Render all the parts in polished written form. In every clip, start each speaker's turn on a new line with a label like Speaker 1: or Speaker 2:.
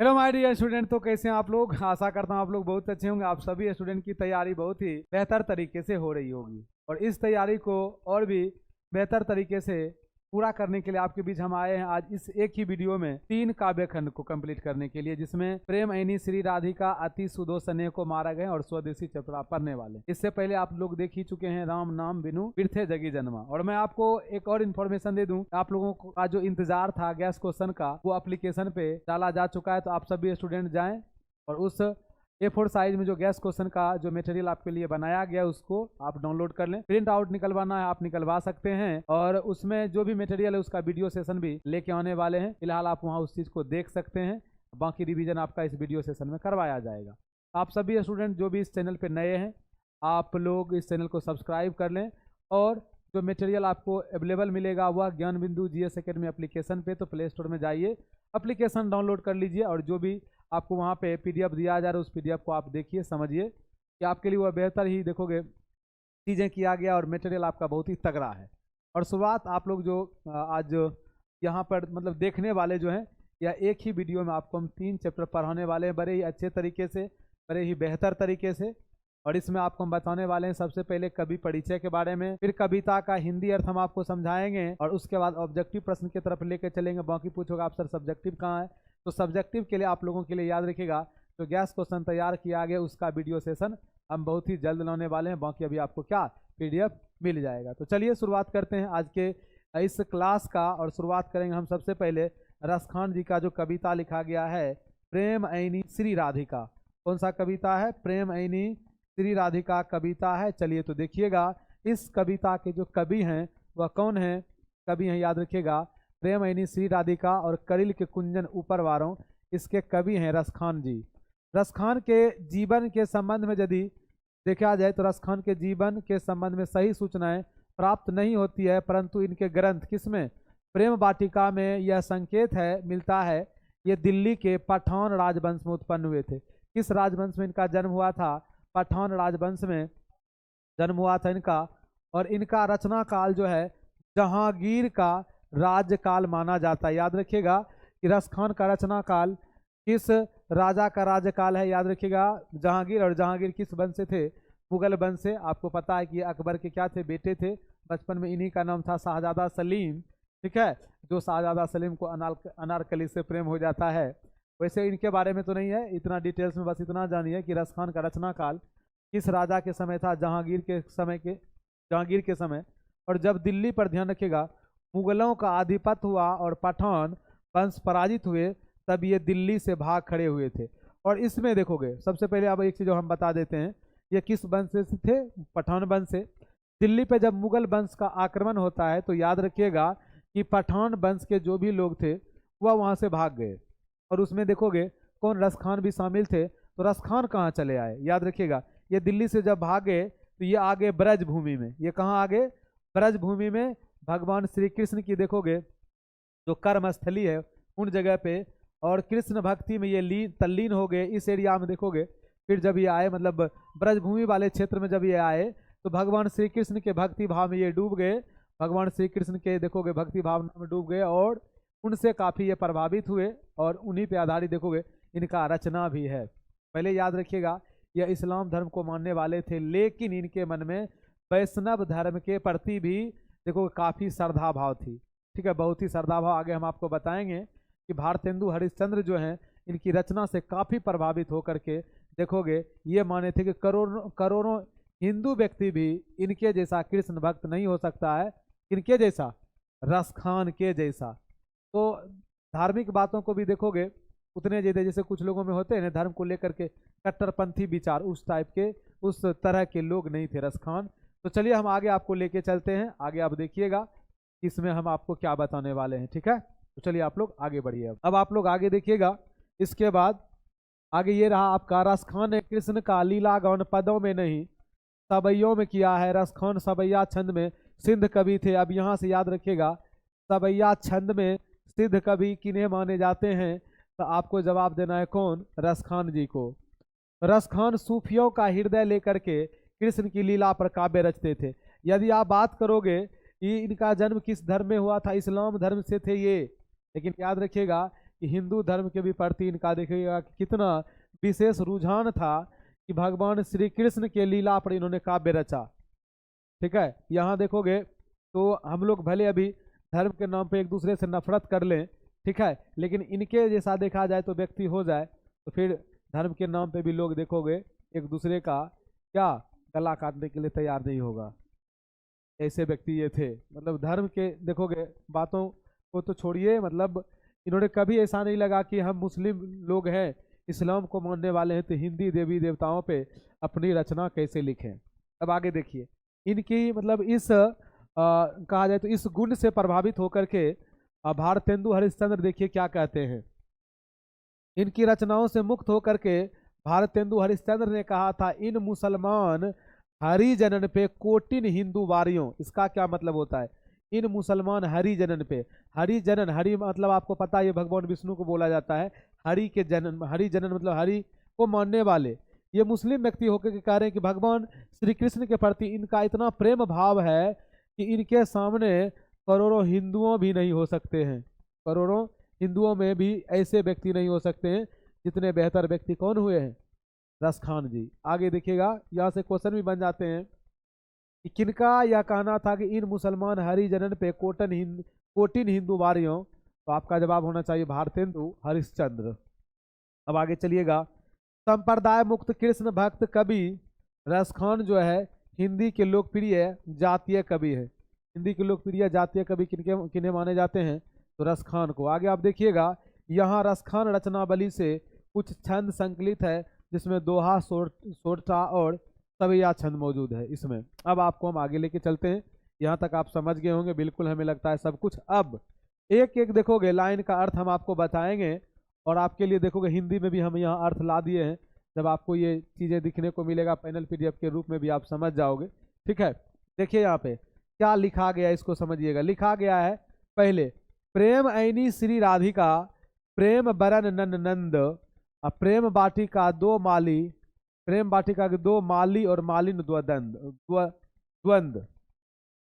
Speaker 1: Hello my dear student. तो कैसे हैं आप लोग? आशा करता हूं आप लोग बहुत अच्छे होंगे। आप सभी स्टूडेंट की तैयारी बहुत ही बेहतर तरीके से हो रही होगी और इस तैयारी को और भी बेहतर तरीके से पूरा करने के लिए आपके बीच हम आए हैं आज इस एक ही वीडियो में 3 काव्य खंड को कंप्लीट करने के लिए, जिसमें प्रेम ऐनी श्री राधिका अति सुदोषने को मारा गए और स्वदेशी चपड़ा पढ़ने वाले। इससे पहले आप लोग देख ही चुके हैं राम नाम बिनु बिरथे जगी जन्मा। और मैं आपको एक और इन्फॉर्मेशन दे दूं, आप लोगों का जो इंतजार था गैस क्वेश्चन का वो एप्लीकेशन पे डाला जा चुका है। तो आप सभी स्टूडेंट जाएं और उस A4 साइज में जो गैस क्वेश्चन का जो मटेरियल आपके लिए बनाया गया उसको आप डाउनलोड कर लें। प्रिंट आउट निकलवाना है आप निकलवा सकते हैं और उसमें जो भी मटेरियल है उसका वीडियो सेशन भी लेके आने वाले हैं। फिलहाल आप वहां उस चीज़ को देख सकते हैं, बाकी रिवीजन आपका इस वीडियो सेशन में करवाया जाएगा। आप सभी स्टूडेंट जो भी इस चैनल पर नए हैं आप लोग इस चैनल को सब्सक्राइब कर लें और जो मटेरियल आपको अवेलेबल मिलेगा वह ज्ञान बिंदु GS एकेडमी एप्लीकेशन पे, तो प्ले स्टोर में जाइए, एप्लीकेशन डाउनलोड कर लीजिए और जो भी आपको वहाँ पे PDF दिया जा रहा है उस PDF को आप देखिए, समझिए कि आपके लिए वह बेहतर ही देखोगे चीज़ें किया गया और मटेरियल आपका बहुत ही तगड़ा है। और शुरुआत आप लोग जो आज यहाँ पर मतलब देखने वाले जो हैं या एक ही वीडियो में आपको हम 3 चैप्टर पढ़ाने वाले हैं बड़े ही अच्छे तरीके से, बड़े ही बेहतर तरीके से। और इसमें आपको हम बताने वाले हैं सबसे पहले कवि परिचय के बारे में, फिर कविता का हिंदी अर्थ हम आपको समझाएंगे और उसके बाद ऑब्जेक्टिव प्रश्न की तरफ लेकर चलेंगे। बाकी पूछोगा आप सर सब्जेक्टिव कहाँ है, तो सब्जेक्टिव के लिए आप लोगों के लिए याद रखिएगा जो गैस क्वेश्चन तैयार किया गया उसका वीडियो सेशन हम बहुत ही जल्द लाने वाले हैं। बाकी अभी आपको क्या PDF मिल जाएगा। तो चलिए शुरुआत करते हैं आज के इस क्लास का और शुरुआत करेंगे हम सबसे पहले रसखान जी का जो कविता लिखा गया है प्रेम ऐनी श्री राधिका। कौन सा कविता है? प्रेम ऐनी श्री राधिका कविता है। चलिए तो देखिएगा इस कविता के जो कवि हैं वह कौन है? कवि हैं याद रखिएगा प्रेम ऐनी श्री राधिका और करिल के कुंजन ऊपर वारों, इसके कवि हैं रसखान जी। रसखान के जीवन के संबंध में यदि देखा जाए तो रसखान के जीवन के संबंध में सही सूचनाएं प्राप्त नहीं होती है, परंतु इनके ग्रंथ किसमें? प्रेम वाटिका में यह संकेत है मिलता है ये दिल्ली के पठान राजवंश में उत्पन्न हुए थे। किस राजवंश में इनका जन्म हुआ था? पठान राजवंश में जन्म हुआ था इनका। और इनका रचना काल जो है जहांगीर का राज्यकाल माना जाता है। याद रखिएगा कि रसखान का रचना काल किस राजा का राज्यकाल है? याद रखिएगा जहांगीर। और जहांगीर किस वंश से थे? मुगल वंश से। आपको पता है कि अकबर के क्या थे? बेटे थे। बचपन में इन्हीं का नाम था शाहजादा सलीम, ठीक है, जो शाहजादा सलीम को अनारकली से प्रेम हो जाता है। वैसे इनके बारे में तो नहीं है इतना डिटेल्स में, बस इतना जानिए कि रसखान का रचना काल किस राजा के समय था? जहांगीर के समय। और जब दिल्ली पर ध्यान रखिएगा मुगलों का आधिपत्य हुआ और पठान वंश पराजित हुए तब ये दिल्ली से भाग खड़े हुए थे। और इसमें देखोगे सबसे पहले अब एक चीज जो हम बता देते हैं, ये किस वंश से थे? पठान वंश से। दिल्ली पे जब मुगल वंश का आक्रमण होता है तो याद रखिएगा कि पठान वंश के जो भी लोग थे वह वहां से भाग गए। और उसमें देखोगे कौन? रसखान भी शामिल थे। तो रसखान कहाँ चले आए? याद रखिएगा ये दिल्ली से जब भाग गए तो ये आगे ब्रज भूमि में। ये कहाँ आगे? ब्रज भूमि में भगवान श्री कृष्ण की देखोगे जो कर्मस्थली है उन जगह पे, और कृष्ण भक्ति में ये तल्लीन हो गए इस एरिया में देखोगे। फिर जब ये आए मतलब ब्रजभूमि वाले क्षेत्र में जब ये आए तो भगवान श्री कृष्ण के भक्ति भाव में ये डूब गए। भगवान श्री कृष्ण के देखोगे भक्ति भावना में डूब गए और उनसे काफ़ी ये प्रभावित हुए और उन्हीं पे आधारित देखोगे इनका रचना भी है। पहले याद रखिएगा यह इस्लाम धर्म को मानने वाले थे, लेकिन इनके मन में वैष्णव धर्म के प्रति भी देखो काफ़ी श्रद्धा भाव थी, ठीक है, बहुत ही श्रद्धा भाव। आगे हम आपको बताएंगे कि भारतेंदु हरिश्चंद्र जो हैं इनकी रचना से काफ़ी प्रभावित होकर के देखोगे ये माने थे कि करोड़ों करोड़ों हिंदू व्यक्ति भी इनके जैसा कृष्ण भक्त नहीं हो सकता है। इनके जैसा? रसखान के जैसा। तो धार्मिक बातों को भी देखोगे उतने ज़्यादा जैसे कुछ लोगों में होते हैं ना धर्म को लेकर के कट्टरपंथी विचार, उस टाइप के उस तरह के लोग नहीं थे रसखान। तो चलिए हम आगे आपको लेके चलते हैं। आगे आप देखिएगा इसमें हम आपको क्या बताने वाले हैं, ठीक है। तो चलिए आप लोग आगे बढ़िए। अब आप लोग आगे देखिएगा। इसके बाद आगे ये रहा आपका रसखान ने कृष्ण का लीला गान पदों में नहीं सवैयों में किया है। रसखान सवैया छंद में सिद्ध कवि थे। अब यहाँ से याद रखिएगा सवैया छंद में सिद्ध कवि किन्हें माने जाते हैं? तो आपको जवाब देना है कौन? रसखान जी को। रसखान सूफियों का हृदय लेकर के कृष्ण की लीला पर काव्य रचते थे। यदि आप बात करोगे कि इनका जन्म किस धर्म में हुआ था, इस्लाम धर्म से थे ये, लेकिन याद रखिएगा कि हिंदू धर्म के भी प्रति इनका देखिएगा कि कितना विशेष रुझान था कि भगवान श्री कृष्ण के लीला पर इन्होंने काव्य रचा। ठीक है, यहाँ देखोगे तो हम लोग भले अभी धर्म के नाम पे एक दूसरे से नफरत कर लें, ठीक है, लेकिन इनके जैसा देखा जाए तो व्यक्ति हो जाए तो फिर धर्म के नाम पे भी लोग देखोगे एक दूसरे का क्या गला काटने के लिए तैयार नहीं होगा। ऐसे व्यक्ति ये थे, मतलब धर्म के देखोगे बातों को तो छोड़िए, मतलब इन्होंने कभी ऐसा नहीं लगा कि हम मुस्लिम लोग हैं, इस्लाम को मानने वाले हैं, तो हिंदी देवी देवताओं पे अपनी रचना कैसे लिखें। अब आगे देखिए, इनकी मतलब इस कहा जाए तो इस गुण से प्रभावित होकर के भारतेंदु हरिश्चंद्र देखिए क्या कहते हैं। इनकी रचनाओं से मुक्त होकर के भारतेंदु हरिश्चंद्र ने कहा था, इन मुसलमान हरिजनन पे कोटिन हिंदू वारियों। इसका क्या मतलब होता है? इन मुसलमान हरिजनन पे, हरिजनन, हरि मतलब आपको पता है ये भगवान विष्णु को बोला जाता है, हरि के जनन, हरिजनन मतलब हरि को मानने वाले। ये मुस्लिम व्यक्ति होकर के कह रहे हैं कि भगवान श्री कृष्ण के प्रति इनका इतना प्रेम भाव है कि इनके सामने करोड़ों हिंदुओं भी नहीं हो सकते हैं, करोड़ों हिंदुओं में भी ऐसे व्यक्ति नहीं हो सकते हैं जितने बेहतर व्यक्ति कौन हुए हैं? रसखान जी। आगे देखिएगा, यहाँ से क्वेश्चन भी बन जाते हैं कि किनका यह कहना था कि इन मुसलमान हरिजनन पे कोटिन हिंदू वारियों। तो आपका जवाब होना चाहिए भारतेंदु हरिश्चंद्र। अब आगे चलिएगा, संप्रदाय मुक्त कृष्ण भक्त कवि रसखान जो है हिंदी के लोकप्रिय जातीय कवि है। हिंदी के लोकप्रिय जातीय कवि किन्हें माने जाते हैं? तो रसखान को। आगे आप देखिएगा, यहाँ रसखान रचनावली से कुछ छंद संकलित है जिसमें दोहा, सोरठा और सवैया छंद मौजूद है इसमें। अब आपको हम आगे लेके चलते हैं, यहाँ तक आप समझ गए होंगे बिल्कुल, हमें लगता है सब कुछ। अब एक एक देखोगे लाइन का अर्थ हम आपको बताएंगे और आपके लिए देखोगे हिंदी में भी हम यहाँ अर्थ ला दिए हैं। जब आपको ये चीज़ें दिखने को मिलेगा पैनल पीडीएफ के रूप में भी आप समझ जाओगे। ठीक है, देखिए यहाँ पे क्या लिखा गया है, इसको समझिएगा। लिखा गया है पहले, प्रेम ऐनी श्री राधिका, प्रेम बरन नन नंद, प्रेम बाटिका दो माली, प्रेम बाटिका के दो माली और मालिन द्वंद।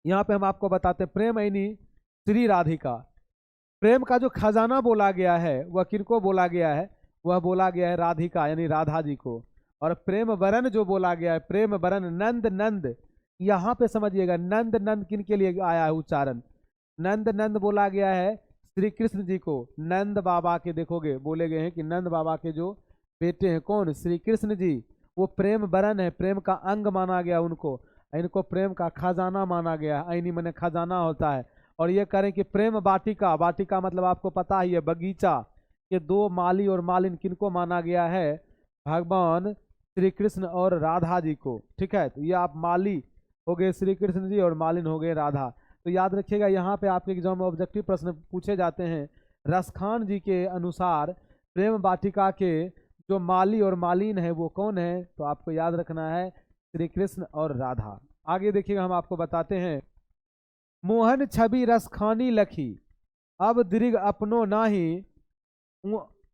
Speaker 1: यहाँ पे हम आपको बताते हैं प्रेम ऐनी श्री राधिका, प्रेम का जो खजाना बोला गया है वह किनको बोला गया है? वह बोला गया है राधिका यानी राधा जी को। और प्रेम वरन जो बोला गया है, प्रेम वरन नंद नंद, यहाँ पे समझिएगा नंद नंद किन के लिए आया है उच्चारण? नंद नंद बोला गया है श्री कृष्ण जी को। नंद बाबा के देखोगे बोले गए हैं कि नंद बाबा के जो बेटे हैं कौन? श्री कृष्ण जी। वो प्रेम वरन है, प्रेम का अंग माना गया उनको, इनको प्रेम का खजाना माना गया। ऐनी माने खजाना होता है। और ये करें कि प्रेम बाटिका, बाटिका मतलब आपको पता ही है बगीचा, ये दो माली और मालिन किनको माना गया है? भगवान श्री कृष्ण और राधा जी को। ठीक है, तो ये आप माली हो गए श्री कृष्ण जी और मालिन हो गए राधा। तो याद रखिएगा, यहाँ पे आपके एग्जाम में ऑब्जेक्टिव प्रश्न पूछे जाते हैं। रसखान जी के अनुसार प्रेम बाटिका के जो माली और मालिन है वो कौन है? तो आपको याद रखना है श्री कृष्ण और राधा। आगे देखिएगा, हम आपको बताते हैं, मोहन छवि रसखानी लखी, अब दीर्घ अपनो नाही,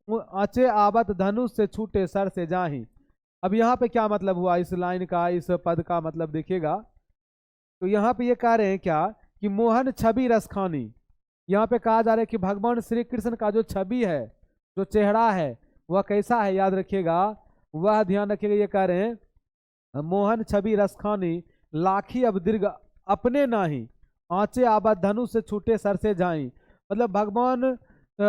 Speaker 1: आचे आवत धनुष से छूटे सर से जाही। अब यहाँ पे क्या मतलब हुआ इस लाइन का, इस पद का मतलब देखिएगा। तो यहाँ पे ये कह रहे हैं क्या कि मोहन छवि रसखानी, यहाँ पे कहा जा रहा है कि भगवान श्री कृष्ण का जो छवि है, जो चेहरा है, वह कैसा है? याद रखिएगा, वह ध्यान रखिएगा। ये कह रहे हैं मोहन छवि रसखानी लाखी अब दीर्घ अपने नाही, आंचे आबद धनुष से छूटे सर से जाई। मतलब भगवान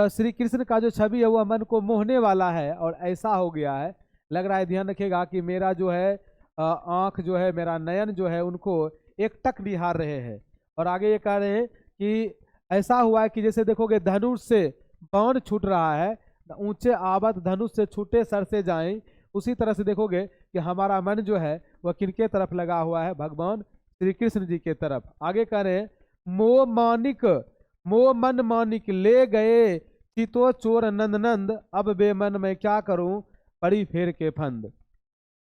Speaker 1: श्री कृष्ण का जो छवि है वह मन को मोहने वाला है और ऐसा हो गया है, लग रहा है। ध्यान रखिएगा कि मेरा जो है आंख जो है, मेरा नयन जो है, उनको एकटक निहार रहे हैं। और आगे ये कह रहे हैं कि ऐसा हुआ है कि जैसे देखोगे धनुष से बाण छूट रहा है, ऊंचे आबद धनुष से छूटे सर से जाएं, उसी तरह से देखोगे कि हमारा मन जो है वह किनके तरफ लगा हुआ है? भगवान श्री कृष्ण जी के तरफ। आगे कह रहे हैं, मोह मानिक, मोह मन मानिक ले गए चितो चोर नंद नंद, अब बेमन मैं क्या करूं पड़ी फेर के फंद।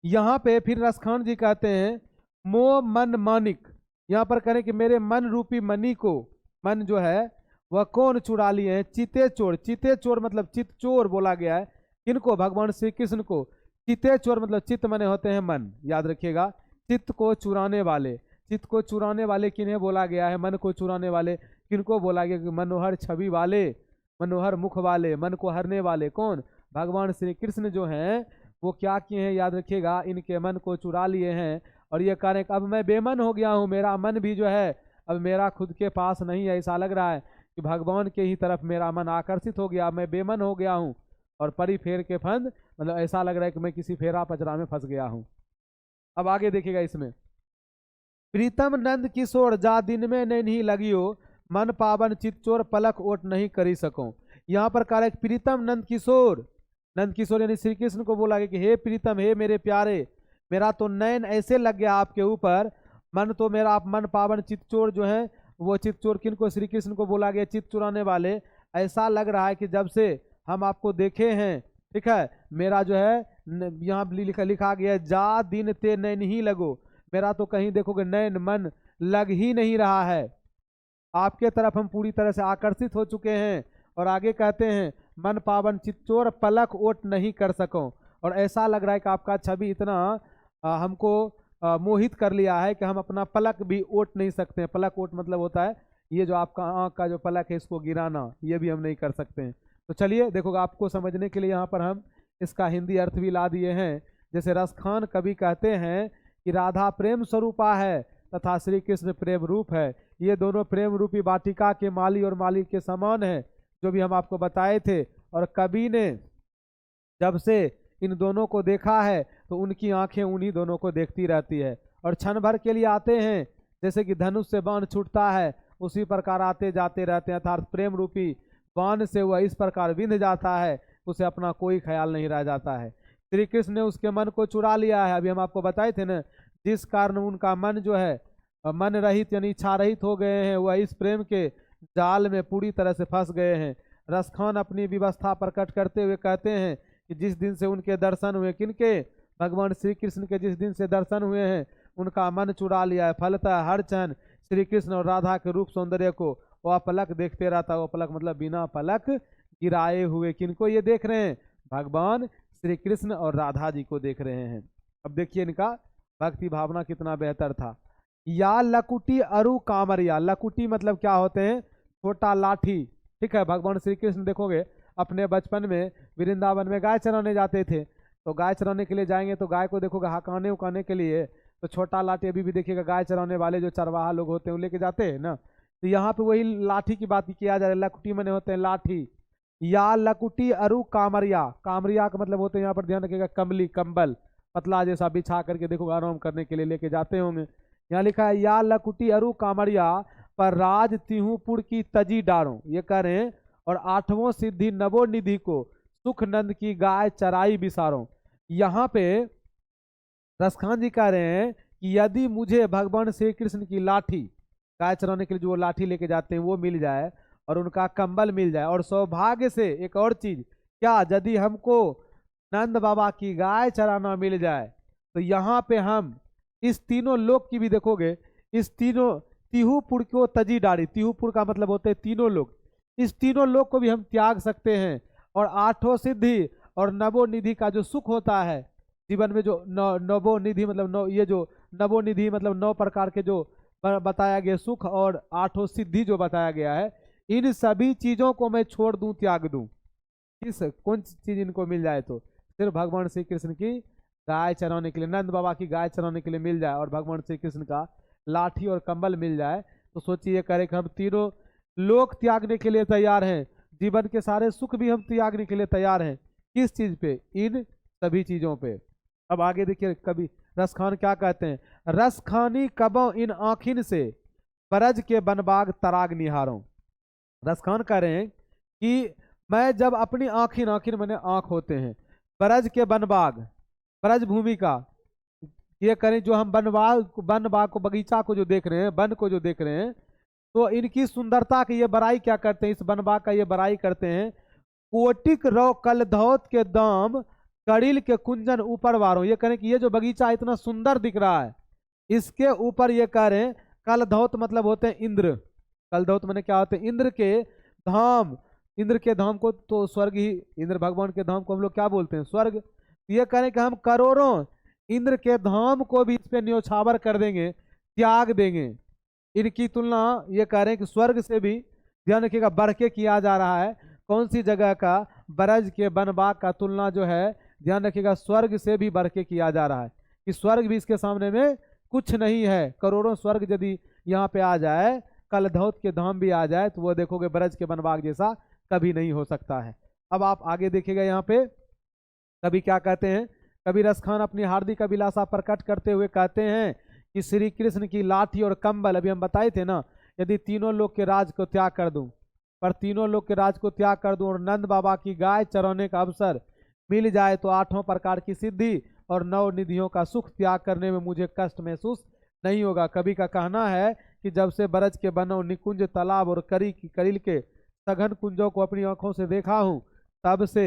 Speaker 1: यहाँ पे फिर रसखान जी कहते हैं मोह मन मानिक, यहाँ पर करें कि मेरे मन रूपी मनी को, मन जो है वह कौन चुरा लिए हैं? चिते चोर। चिते चोर मतलब चित चोर बोला गया है किनको? भगवान श्री कृष्ण को। चिते चोर मतलब चित्त मने होते हैं मन, याद रखिएगा। चित्त को चुराने वाले, चित्त को चुराने वाले किन्हें बोला गया है? मन को चुराने वाले किनको बोला गया? कि मनोहर छवि वाले मनोहर मुख वाले, मन को हरने वाले कौन? भगवान श्री कृष्ण जो हैं वो क्या किए हैं, याद रखिएगा, इनके मन को चुरा लिए हैं। और ये कह रहे हैं अब मैं बेमन हो गया हूँ, मेरा मन भी जो है अब मेरा खुद के पास नहीं है। ऐसा लग रहा है कि भगवान के ही तरफ मेरा मन आकर्षित हो गया, मैं बेमन हो गया हूँ। और परी फेर के फंद, मतलब ऐसा लग रहा है कि मैं किसी फेरा पचरा में फंस गया हूँ। अब आगे देखिएगा इसमें, प्रीतम नंद किशोर जा दिन में नहीं लगियो, मन पावन चित चोर पलक ओट नहीं करी सको। यहाँ पर कह रहा है प्रीतम नंद किशोर, नंद किशोर यानी श्री कृष्ण को बोला कि हे प्रीतम, हे मेरे प्यारे, मेरा तो नयन ऐसे लग गया आपके ऊपर, मन तो मेरा, आप मन पावन चित चोर जो है, वो चित चोर किनको? श्री कृष्ण को बोला गया, चित चुराने वाले। ऐसा लग रहा है कि जब से हम आपको देखे हैं, ठीक है, मेरा जो है यहाँ लिखा गया जा दिन ते नैन ही लगो, मेरा तो कहीं देखोगे नैन मन लग ही नहीं रहा है, आपके तरफ हम पूरी तरह से आकर्षित हो चुके हैं। और आगे कहते हैं मन पावन चित्तोर पलक ओट नहीं कर सको। और ऐसा लग रहा है कि आपका छवि इतना हमको मोहित कर लिया है कि हम अपना पलक भी ओट नहीं सकते हैं। पलक ओट मतलब होता है ये जो आपका आँख का जो पलक है इसको गिराना, ये भी हम नहीं कर सकते हैं। तो चलिए देखो, आपको समझने के लिए यहाँ पर हम इसका हिंदी अर्थ भी ला दिए हैं। जैसे रसखान कवि कहते हैं कि राधा प्रेम स्वरूपा है तथा श्री कृष्ण प्रेम रूप है, ये दोनों प्रेम रूपी वाटिका के माली और मालिक के समान है, जो भी हम आपको बताए थे। और कवि ने जब से इन दोनों को देखा है तो उनकी आंखें उन्हीं दोनों को देखती रहती है और क्षण भर के लिए आते हैं, जैसे कि धनुष से बाण छूटता है उसी प्रकार आते जाते रहते हैं, अर्थात प्रेम रूपी बाण से वह इस प्रकार विंध जाता है, उसे अपना कोई ख्याल नहीं रह जाता है। श्री कृष्ण ने उसके मन को चुरा लिया है, अभी हम आपको बताए थे ना, जिस कारण उनका मन जो है मन रहित यानी इच्छा रहित हो गए हैं, वह इस प्रेम के जाल में पूरी तरह से फंस गए हैं। रसखान अपनी व्यवस्था प्रकट करते हुए कहते हैं कि जिस दिन से उनके दर्शन हुए, किनके? भगवान श्री कृष्ण के जिस दिन से दर्शन हुए हैं उनका मन चुरा लिया है। फलतः हर क्षण श्री कृष्ण और राधा के रूप सौंदर्य को वह पलक देखते रहता है। वो पलक मतलब बिना पलक गिराए हुए। किनको ये देख रहे हैं? भगवान श्री कृष्ण और राधा जी को देख रहे हैं। अब देखिए इनका भक्ति भावना कितना बेहतर था। या लकुटी अरु कामरिया, लकुटी मतलब क्या होते हैं? छोटा लाठी, ठीक है। भगवान श्री कृष्ण देखोगे अपने बचपन में वृंदावन में गाय चराने जाते थे, तो गाय चराने के लिए जाएंगे तो गाय को देखोगे हकाने उकाने के लिए तो छोटा लाठी, अभी भी देखिएगा गाय चराने वाले जो चरवाहा लोग होते हैं वो लेके जाते हैं ना, तो यहाँ पे वही लाठी की बात किया जा रहा है। लकुटी मने होते हैं लाठी। या लकुटी अरु कामरिया, कामरिया का मतलब होते हैं, यहाँ पर ध्यान रखिएगा, कमली, कंबल पतला जैसा बिछा करके देखो आराम करने के लिए लेके जाते होंगे। यहाँ लिखा है या लकुटी अरु कामरिया पर राज तिहुपुर की तजी डारो, ये कह रहे हैं। और 8वां सिद्धि नवो निधि को सुख नंद की गाय चराई बिसारो। यहाँ पे रसखान जी कह रहे हैं कि यदि मुझे भगवान श्री कृष्ण की लाठी, गाय चराने के लिए जो लाठी लेके जाते हैं वो मिल जाए और उनका कंबल मिल जाए, और सौभाग्य से एक और चीज क्या, यदि हमको नंद बाबा की गाय चराना मिल जाए तो यहाँ पे हम इस तीनों लोक की भी देखोगे, इस तीनों तिहुपुर को तजी डारी, तिहुपुर का मतलब होते हैं तीनों लोग, इस तीनों लोग को भी हम त्याग सकते हैं। और 8वां सिद्धि और नवो निधि का जो सुख होता है जीवन में, जो नवो निधि मतलब ये जो नवो निधि मतलब 9 प्रकार के जो बताया गया सुख और 8वां सिद्धि जो बताया गया है, इन सभी चीजों को मैं छोड़ दूं, त्याग दूं। किस कौन चीज इनको मिल जाए तो सिर्फ भगवान श्री कृष्ण की गाय चराने के लिए, नंद बाबा की गाय चराने के लिए मिल जाए और भगवान श्री कृष्ण का लाठी और कंबल मिल जाए, तो सोचिए करे कि हम तीनों लोग त्यागने के लिए तैयार हैं, जीवन के सारे सुख भी हम त्यागने के लिए तैयार हैं। किस चीज पे? इन सभी चीजों पे। अब आगे देखिए कवि रसखान क्या कहते हैं, रसखानी कबो इन आँखिन से ब्रज के बनबाग तराग निहारो। रसखान कह रहे हैं कि मैं जब अपनी आँखिन, आँखिन मैंने आँख होते हैं, ब्रज के बनबाग, ब्रज भूमि का ये करें, जो हम वन बाग को, बगीचा को जो देख रहे हैं, वन को जो देख रहे हैं, तो इनकी सुंदरता की ये बड़ाई क्या करते हैं, इस वन बाग का ये बड़ाई करते हैं। कोटिक रो कलधौत के दाम कड़िल के कुंजन ऊपर वारों, ये करें कि ये जो बगीचा इतना सुंदर दिख रहा है, इसके ऊपर ये कह रहे हैं, कलधौत मतलब होते हैं इंद्र, कलधौत मैंने क्या होते हैं? इंद्र के धाम। इंद्र के धाम को तो स्वर्ग ही, इंद्र भगवान के धाम को हम लोग क्या बोलते हैं? स्वर्ग। ये करें कि हम करोड़ों इंद्र के धाम को भी इस पे न्योछावर कर देंगे, त्याग देंगे। इनकी तुलना ये कह रहे हैं कि स्वर्ग से भी ध्यान रखिएगा बढ़ के किया जा रहा है। कौन सी जगह का? ब्रज के वन बाग का तुलना जो है ध्यान रखिएगा स्वर्ग से भी बढ़ के किया जा रहा है, कि स्वर्ग भी इसके सामने में कुछ नहीं है। करोड़ों स्वर्ग यदि यहाँ पे आ जाए, कलधौत के धाम भी आ जाए, तो वो देखोगे ब्रज के वन बाग जैसा कभी नहीं हो सकता है। अब आप आगे देखिएगा यहाँ पे कवि क्या कहते हैं। कवि रसखान अपनी हार्दिक अभिलाषा प्रकट करते हुए कहते हैं कि श्री कृष्ण की लाठी और कंबल, अभी हम बताए थे ना, यदि तीनों लोग के राज को त्याग कर दूं, पर तीनों लोग के राज को त्याग कर दूं और नंद बाबा की गाय चराने का अवसर मिल जाए तो 8 प्रकार की सिद्धि और 9 निधियों का सुख त्याग करने में मुझे कष्ट महसूस नहीं होगा। कवि का कहना है कि जब से ब्रज के बनों निकुंज तालाब और करील के सघन कुंजों को अपनी आंखों से देखा हूं, तब से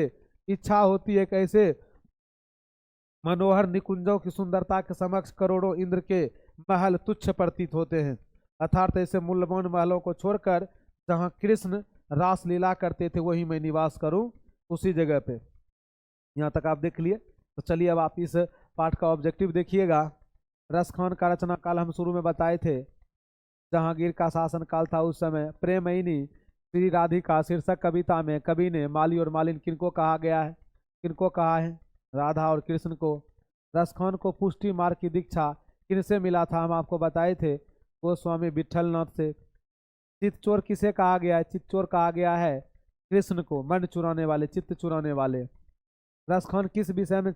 Speaker 1: इच्छा होती है कि ऐसे मनोहर निकुंजों की सुंदरता के समक्ष करोड़ों इंद्र के महल तुच्छ प्रतीत होते हैं। अर्थात ऐसे मूल्यवान महलों को छोड़कर जहां कृष्ण रास लीला करते थे वहीं मैं निवास करूं, उसी जगह पे। यहाँ तक आप देख लिए। तो चलिए अब आप इस पाठ का ऑब्जेक्टिव देखिएगा। रसखान का रचना काल हम शुरू में बताए थे। जहांगीर का शासन काल था उस समय प्रेमयिनी श्री राधिका शीर्षक कविता में कवि ने माली और मालिन किनको कहा गया है, किनको कहा है? राधा और कृष्ण को। रसखान को पुष्टि मार्ग की दीक्षा किनसे मिला था? हम आपको बताए थे, गोस्वामी विठलनाथ से। चित्तचोर किसे कहा गया है? चित्तचोर कहा गया है कृष्ण को, मन चुराने वाले, चित्त चुराने वाले। रसखान किस विषय में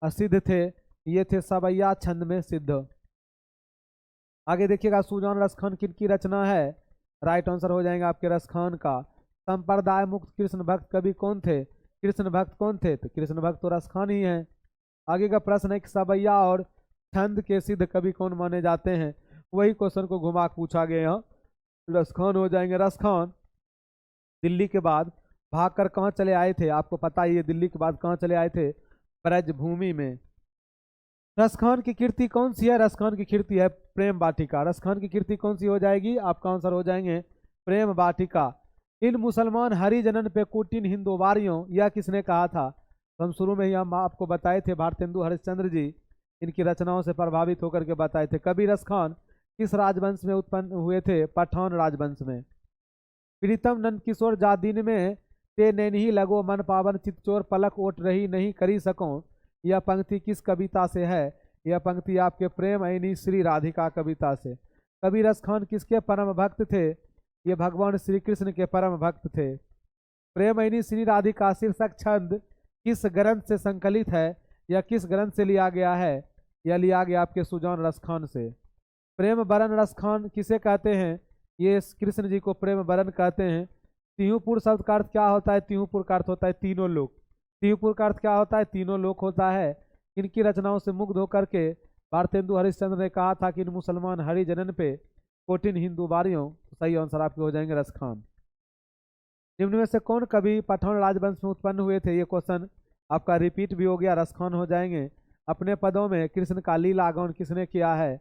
Speaker 1: सिद्ध थे? ये थे सवैया छंद में सिद्ध। आगे देखिएगा सुजान रसखान किनकी रचना है? राइट आंसर हो जाएगा आपके रसखान का। संप्रदाय मुक्त कृष्ण भक्त कवि कौन थे? कृष्ण भक्त कौन थे? तो कृष्ण भक्त तो रसखान ही हैं। आगे का प्रश्न है कि सवैया और छंद के सिद्ध कवि कौन माने जाते हैं? वही क्वेश्चन को घुमा पूछा गया यहाँ। रसखान हो जाएंगे। रसखान दिल्ली के बाद भागकर कहाँ चले आए थे? आपको पता ही है दिल्ली के बाद कहाँ चले आए थे? ब्रज भूमि में। रसखान की कीर्ति कौन सी है? रसखान की कीर्ति है प्रेम वाटिका। रसखान की कीर्ति कौन सी हो जाएगी? आपका आंसर हो जाएंगे प्रेम वाटिका। इन मुसलमान हरिजनन पे कुटिन हिंदुवारियों, यह किसने कहा था? तो हम शुरू में ही हम आपको बताए थे, भारतेंदु हरिश्चंद्र जी इनकी रचनाओं से प्रभावित होकर के बताए थे। कवि रसखान किस राजवंश में उत्पन्न हुए थे? पठान राजवंश में। प्रीतम नंद किशोर जा दिन में ते नैनही लगो मन पावन चित्तचोर पलक ओट रही नहीं करी सको, यह पंक्ति किस कविता से है? यह पंक्ति आपके प्रेम ऐनी श्री राधिका कविता से। कवि रसखान किसके परम भक्त थे? ये भगवान श्री कृष्ण के परम भक्त थे। प्रेम ऐनी श्री राधिका शीर्षक छंद किस ग्रंथ से संकलित है? यह किस ग्रंथ से लिया गया है? यह लिया गया आपके सुजान रसखान से। प्रेम बरन रसखान किसे कहते हैं? ये कृष्ण जी को प्रेम बरन कहते हैं। तिहुपुर शब्द का अर्थ क्या होता है? तिहुपुर का अर्थ होता है तीनों लोक। तिहुपुर का अर्थ क्या होता है? तीनों लोक होता है। इनकी रचनाओं से मुग्ध होकर के भारतेंदु हरिश्चंद्र ने कहा था कि इन मुसलमान हरिजनन पे कोटिन हिंदू बारियों। तो सही आंसर आपके हो जाएंगे रसखान। निम्न में से कौन कवि पठान राजवंश में उत्पन्न हुए थे? ये क्वेश्चन आपका रिपीट भी हो गया, रसखान हो जाएंगे। अपने पदों में कृष्ण का लीला गान किसने किया है?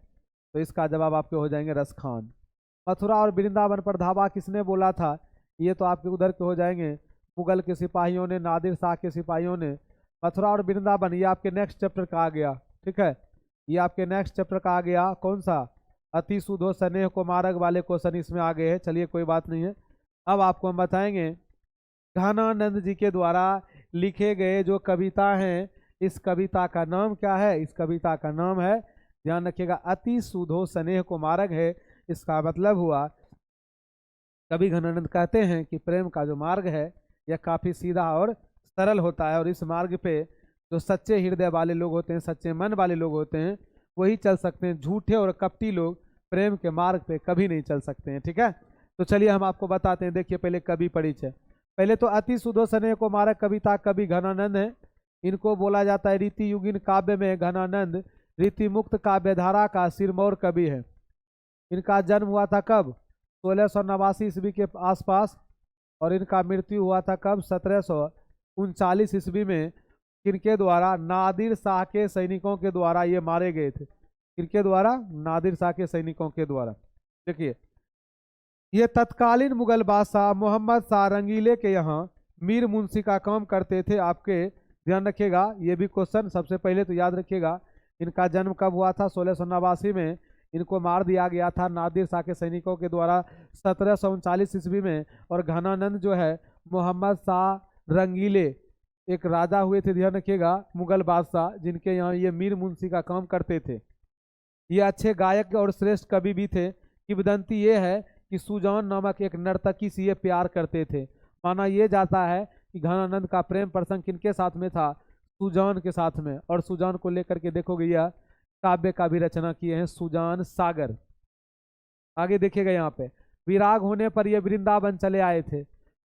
Speaker 1: तो इसका जवाब आपके हो जाएंगे रसखान। मथुरा और वृंदावन पर धावा किसने बोला था? ये तो आपके उधर के हो जाएंगे, मुगल के सिपाहियों ने, नादिर शाह के सिपाहियों ने। मथुरा और वृंदावन ये आपके नेक्स्ट चैप्टर का आ गया, ठीक है, ये आपके नेक्स्ट चैप्टर का आ गया। कौन सा? अति सुधो स्नेह को मार्ग वाले क्वेश्चन इसमें आ गए हैं। चलिए कोई बात नहीं है। अब आपको हम बताएंगे घनानंद जी के द्वारा लिखे गए जो कविता हैं, इस कविता का नाम क्या है? इस कविता का नाम है, ध्यान रखिएगा, अति सुधो स्नेह को मार्ग है। इसका मतलब हुआ कवि घनानंद कहते हैं कि प्रेम का जो मार्ग है यह काफ़ी सीधा और सरल होता है, और इस मार्ग पे जो सच्चे हृदय वाले लोग होते हैं, सच्चे मन वाले लोग होते हैं, वही चल सकते हैं। झूठे और कपटी लोग प्रेम के मार्ग पे कभी नहीं चल सकते हैं, ठीक है। तो चलिए हम आपको बताते हैं। देखिए पहले कवि परिचय। पहले तो अति सुधो स्नेह को मार्ग कविता कवि घनानंद है। इनको बोला जाता है रीति युगिन काव्य में घनानंद रीति मुक्त काव्यधारा का सिरमौर कवि है। इनका जन्म हुआ था कब? 1689 ईस्वी के आसपास, और इनका मृत्यु हुआ था कब? 1739 ईस्वी में। किनके द्वारा? नादिर शाह के सैनिकों के द्वारा ये मारे गए थे। किनके द्वारा? नादिर शाह के सैनिकों के द्वारा। देखिए ये तत्कालीन मुगल बादशाह मोहम्मद शाह रंगीले के यहाँ मीर मुंशी का काम करते थे। आपके ध्यान रखिएगा, ये भी क्वेश्चन सबसे पहले तो याद रखिएगा। इनका जन्म कब हुआ था? 1689 में। इनको मार दिया गया था नादिर शाह के सैनिकों के द्वारा 1739 ईस्वी में। और घनानंद जो है मोहम्मद शाह रंगीले एक राजा हुए थे, ध्यान रखिएगा, मुगल बादशाह, जिनके यहाँ ये मीर मुंशी का काम करते थे। ये अच्छे गायक और श्रेष्ठ कवि भी थे। किंवदंती ये है कि सुजान नामक एक नर्तकी से ये प्यार करते थे। माना ये जाता है कि घनानंद का प्रेम प्रसंग किनके साथ में था? सुजान के साथ में। और सुजान को लेकर के देखोगे यह काव्य का भी रचना किए हैं सुजान सागर। आगे देखिएगा यहाँ पे, विराग होने पर ये वृंदावन चले आए थे।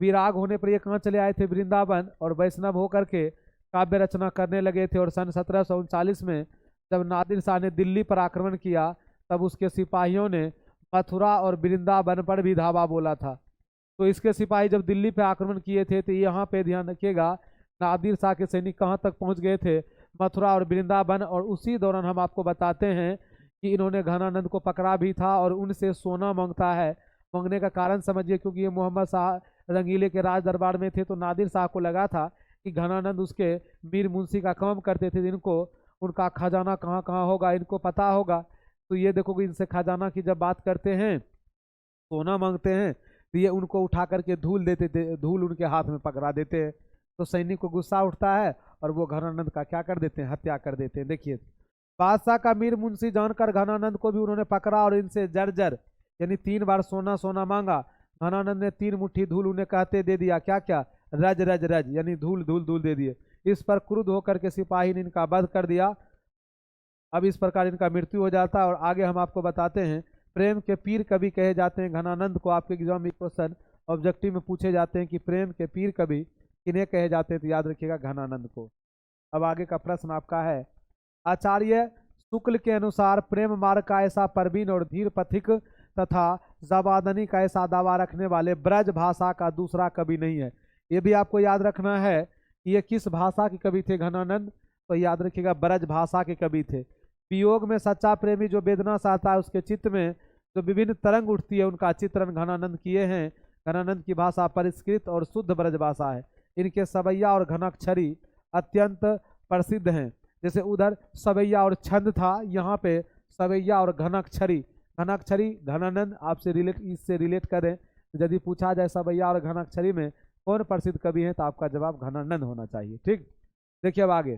Speaker 1: विराग होने पर ये कहाँ चले आए थे? वृंदावन। और वैष्णव होकर के काव्य रचना करने लगे थे। और सन 1739 में जब नादिर शाह ने दिल्ली पर आक्रमण किया, तब उसके सिपाहियों ने मथुरा और वृंदावन पर भी धावा बोला था। तो इसके सिपाही जब दिल्ली पे आक्रमण किए थे, तो यहाँ पे ध्यान रखिएगा, नादिर शाह के सैनिक कहाँ तक पहुँच गए थे? मथुरा और वृंदावन। और उसी दौरान हम आपको बताते हैं कि इन्होंने घनानंद को पकड़ा भी था और उनसे सोना मांगता है। मांगने का कारण समझिए, क्योंकि ये मोहम्मद शाह रंगीले के राज दरबार में थे, तो नादिर शाह को लगा था कि घनानंद उसके मीर मुंशी का काम करते थे, जिनको उनका खजाना कहाँ कहाँ होगा इनको पता होगा। तो ये देखोगे, इनसे खजाना की जब बात करते हैं, सोना मांगते हैं, तो ये उनको उठा करके धूल देते थे, धूल उनके हाथ में पकड़ा देते हैं। तो सैनिक को गुस्सा उठता है और वो घनानंद का क्या कर देते हैं? हत्या कर देते हैं। देखिए, बादशाह का मीर मुंशी जानकर घनानंद को भी उन्होंने पकड़ा और इनसे जर्जर यानी 3 बार सोना सोना मांगा। घनानंद ने 3 मुट्ठी धूल उन्हें कहते दे दिया। क्या क्या? रज रज रज, यानी धूल धूल धूल दे दिए। इस पर क्रुद्ध होकर के सिपाही ने इनका वध कर दिया। अब इस प्रकार इनका मृत्यु हो जाता है। और आगे हम आपको बताते हैं, प्रेम के पीर कवि कहे जाते हैं घनानंद को। आपके एग्जाम में क्वेश्चन ऑब्जेक्टिव में पूछे जाते हैं कि प्रेम के पीर कवि किन्हें कहे जाते हैं, तो याद रखिएगा घनानंद को। अब आगे का प्रश्न आपका है, आचार्य शुक्ल के अनुसार प्रेम मार्ग का ऐसा परवीन और धीर पथिक तथा जबादनी का ऐसा दावा रखने वाले ब्रज भाषा का दूसरा कवि नहीं है। ये भी आपको याद रखना है कि ये किस भाषा के कवि थे घनानंद? तो याद रखिएगा, ब्रज भाषा के कवि थे। वियोग में सच्चा प्रेमी जो वेदना सहता है, उसके चित्त में जो विभिन्न तरंग उठती है, उनका चित्रण घनानंद किए हैं। घनानंद की भाषा परिष्कृत और शुद्ध ब्रज भाषा है। इनके सवैया और घनाक्षरी अत्यंत प्रसिद्ध हैं। जैसे उधर सवैया और छंद था, यहाँ पे सवैया और घनाक्षरी। घनाक्षरी घनानंद, आपसे इससे रिलेट करें तो यदि पूछा जाए सवैया और घनाक्षरी में कौन प्रसिद्ध कवि हैं, तो आपका जवाब घनानंद होना चाहिए। ठीक, देखिए अब आगे,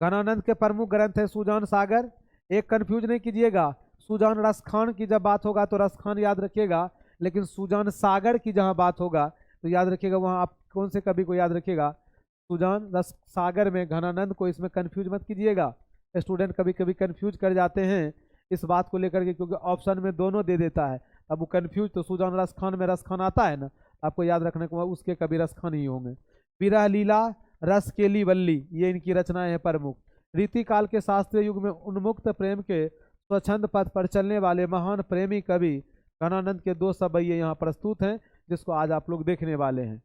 Speaker 1: घनानंद के प्रमुख ग्रंथ है सुजान सागर। एक कंफ्यूज नहीं कीजिएगा, सुजान रसखान की जब बात होगा तो रसखान याद रखिएगा, लेकिन सुजान सागर की जहां बात होगा तो याद रखिएगा वहां आप कौन से कवि को याद रखिएगा? सुजान रस सागर में घनानंद को। इसमें कंफ्यूज मत कीजिएगा, स्टूडेंट कभी कभी कंफ्यूज कर जाते हैं इस बात को लेकर के, क्योंकि ऑप्शन में दोनों दे देता है। अब वो कंफ्यूज, तो सुजान रसखान में रसखान आता है ना, आपको याद रखने को उसके कवि रसखान ही होंगे। विरह लीला रस केली वल्ली, ये इनकी रचनाएं हैं प्रमुख। रीति काल के शास्त्रीय युग में उन्मुक्त प्रेम के स्वच्छंद पथ पर चलने वाले महान प्रेमी कवि घनानंद के 2 सवैये यहाँ प्रस्तुत हैं, जिसको आज आप लोग देखने वाले हैं।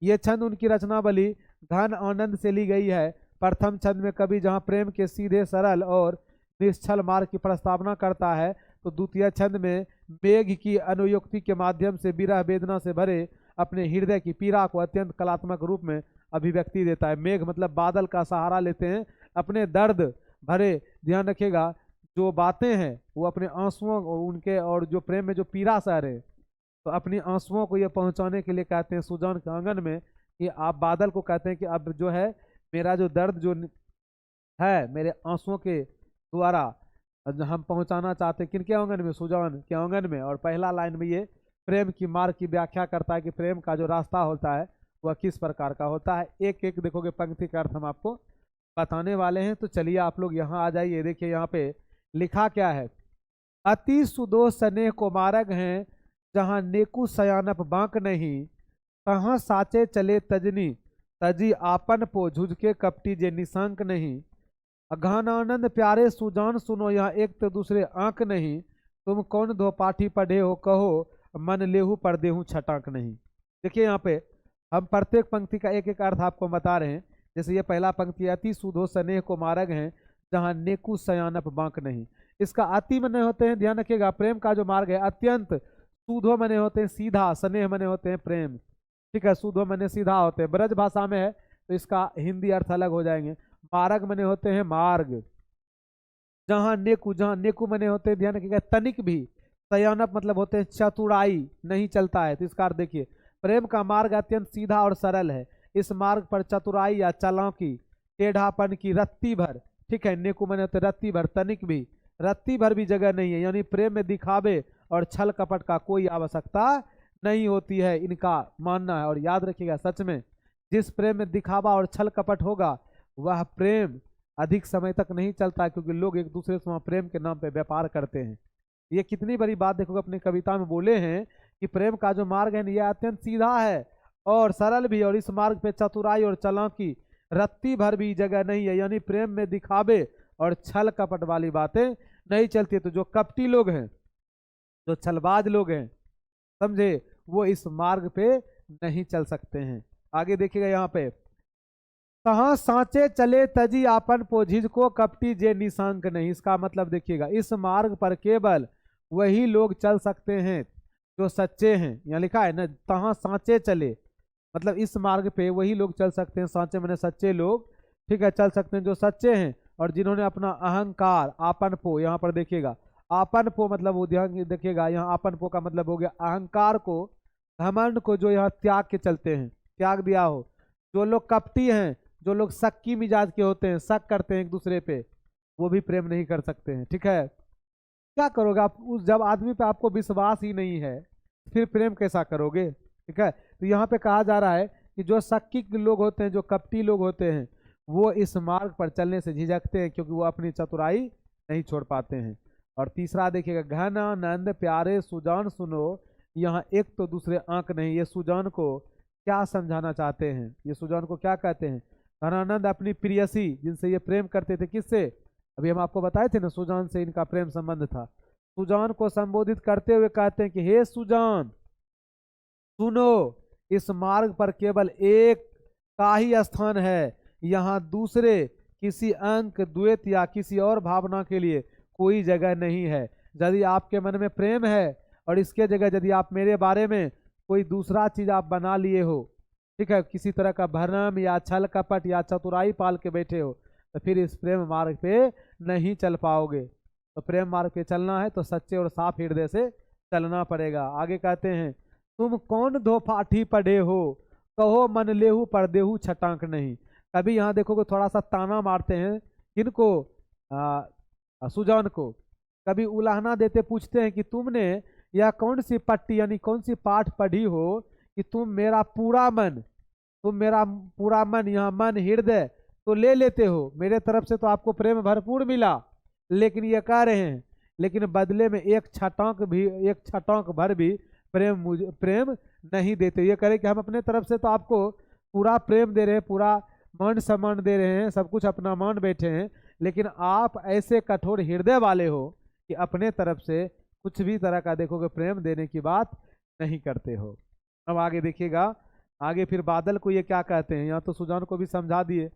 Speaker 1: ये छंद उनकी रचनावली घन आनंद से ली गई है। प्रथम छंद में कवि जहाँ प्रेम के सीधे सरल और निश्चल मार्ग की प्रस्तावना करता है, तो द्वितीय छंद में मेघ की अनुयुक्ति के माध्यम से विरह वेदना से भरे अपने हृदय की पीड़ा को अत्यंत कलात्मक रूप में अभिव्यक्ति देता है। मेघ मतलब बादल का सहारा लेते हैं, अपने दर्द भरे, ध्यान रखिएगा, जो बातें हैं वो अपने आंसुओं उनके, और जो प्रेम में जो पीड़ा सह रहे, तो अपनी आंसुओं को ये पहुंचाने के लिए कहते हैं सुजान के आंगन में कि आप बादल को कहते हैं कि अब जो है मेरा जो दर्द जो है मेरे आंसुओं के द्वारा हम पहुंचाना चाहते हैं। किनके आंगन में? सुजान के आंगन में। और पहला लाइन में ये प्रेम की मार्ग की व्याख्या करता है कि प्रेम का जो रास्ता होता है वह किस प्रकार का होता है। एक एक देखोगे पंक्ति का अर्थ हम आपको बताने वाले हैं। तो चलिए आप लोग यहाँ आ जाइए। देखिए यहाँ पे लिखा क्या है, अति सुदोष स्नेह को मार्ग हैं, जहाँ नेकु सयानप बांक नहीं, कहाँ साचे चले तजनी, तजी आपन पो झुझके कपटी जे निशंक नहीं। घनानंद प्यारे सुजान सुनो, यहाँ एक तो दूसरे आंक नहीं, तुम कौन दो पाठी पढ़े हो, कहो मन लेहू पर देहू छटाक नहीं। देखिए यहाँ पे हम प्रत्येक पंक्ति का एक एक अर्थ आपको बता रहे हैं। जैसे ये पहला पंक्ति, अति सुधो स्नेह को मार्ग हैं, जहाँ नेकु सयानप बांक नहीं। इसका अति मने होते हैं, ध्यान रखिएगा, प्रेम का जो मार्ग है। अत्यंत सुधो मने होते हैं सीधा, स्नेह मने होते हैं प्रेम, ठीक है, सुधो मने सीधा होते हैं। ब्रज भाषा में है तो इसका हिंदी अर्थ अलग हो जाएंगे। मार्ग मने होते हैं मार्ग, जहाँ नेकु मने होते हैं, ध्यान रखिएगा, तनिक भी। सयानप मतलब होते हैं चतुराई, नहीं चलता है, तो इसका अर्थ देखिए, प्रेम का मार्ग अत्यंत सीधा और सरल है। इस मार्ग पर चतुराई या चालाकी, टेढ़ापन की रत्ती भर, ठीक है, नेकु मैंने तो रत्ती भर, तनिक भी, रत्ती भर भी जगह नहीं है। यानी प्रेम में दिखावे और छल कपट का कोई आवश्यकता नहीं होती है, इनका मानना है। और याद रखिएगा, सच में जिस प्रेम में दिखावा और छल कपट होगा वह प्रेम अधिक समय तक नहीं चलता, क्योंकि लोग एक दूसरे से वहाँ प्रेम के नाम पे व्यापार करते हैं। ये कितनी बड़ी बात देखोगे, अपनी कविता में बोले हैं कि प्रेम का जो मार्ग है यह अत्यंत सीधा है और सरल भी, और इस मार्ग पे चतुराई और चालाकी रत्ती भर भी जगह नहीं है। यानी प्रेम में दिखावे और छल कपट वाली बातें नहीं चलती। तो जो कपटी लोग हैं, जो छलबाज लोग हैं, समझे, वो इस मार्ग पे नहीं चल सकते हैं। आगे देखिएगा यहाँ पे, कहाँ सांचे चले तजी आपन पोझिज को कपटी जे निशांक नहीं। इसका मतलब देखिएगा, इस मार्ग पर केवल वही लोग चल सकते हैं जो सच्चे हैं। यहाँ लिखा है ना, तहाँ सांचे चले, मतलब इस मार्ग पे वही लोग चल सकते हैं, सांचे मैंने सच्चे लोग, ठीक है, चल सकते हैं जो सच्चे हैं और जिन्होंने अपना अहंकार, आपन पो, यहाँ पर देखिएगा आपन पो मतलब वो ध्यान देखिएगा, यहाँ आपन पो का मतलब हो गया अहंकार को, घमंड को जो यहाँ त्याग के चलते हैं, त्याग दिया हो। जो लोग कपटी हैं, जो लोग शक की मिजाज के होते हैं, शक करते हैं एक दूसरे पे, वो भी प्रेम नहीं कर सकते हैं। ठीक है, क्या करोगे आप उस, जब आदमी पे आपको विश्वास ही नहीं है फिर प्रेम कैसा करोगे। ठीक है, तो यहाँ पे कहा जा रहा है कि जो शक्की लोग होते हैं, जो कपटी लोग होते हैं, वो इस मार्ग पर चलने से झिझकते हैं, क्योंकि वो अपनी चतुराई नहीं छोड़ पाते हैं। और तीसरा देखिएगा, घन आनंद प्यारे सुजान सुनो, यहाँ एक तो दूसरे आंक नहीं। ये सुजान को क्या समझाना चाहते हैं, ये सुजान को क्या कहते हैं, घनानंद अपनी प्रियसी, जिनसे ये प्रेम करते थे, किससे, अभी हम आपको बताए थे ना, सुजान से इनका प्रेम संबंध था। सुजान को संबोधित करते हुए कहते हैं कि हे सुजान सुनो, इस मार्ग पर केवल एक का ही स्थान है, यहाँ दूसरे किसी अंक, द्वैत या किसी और भावना के लिए कोई जगह नहीं है। यदि आपके मन में प्रेम है और इसके जगह यदि आप मेरे बारे में कोई दूसरा चीज आप बना लिए हो, ठीक है, किसी तरह का भ्रम या छल कपट या चतुराई पाल के बैठे हो, तो फिर इस प्रेम मार्ग पे नहीं चल पाओगे। तो प्रेम मार्ग पे चलना है तो सच्चे और साफ हृदय से चलना पड़ेगा। आगे कहते हैं, तुम कौन दो फाठी पढ़े हो, कहो मन लेहू पर देहू छटांक नहीं। कभी यहाँ देखोगे थोड़ा सा ताना मारते हैं, किनको, सुजान को, कभी उलाहना देते पूछते हैं कि तुमने यह कौन सी पट्टी यानी कौन सी पाठ पढ़ी हो कि तुम मेरा पूरा मन, तुम मेरा पूरा मन, यहाँ मन हृदय तो ले लेते हो, मेरे तरफ से तो आपको प्रेम भरपूर मिला, लेकिन ये कह रहे हैं लेकिन बदले में एक छटांक भर भी प्रेम नहीं देते। ये कह रहे कि हम अपने तरफ से तो आपको पूरा प्रेम दे रहे हैं, पूरा मान सम्मान दे रहे हैं, सब कुछ अपना मान बैठे हैं, लेकिन आप ऐसे कठोर हृदय वाले हो कि अपने तरफ से कुछ भी तरह का देखोगे प्रेम देने की बात नहीं करते हो। अब आगे देखिएगा, आगे फिर बादल को ये क्या कहते हैं, यहाँ तो सुजान को भी समझा दिए,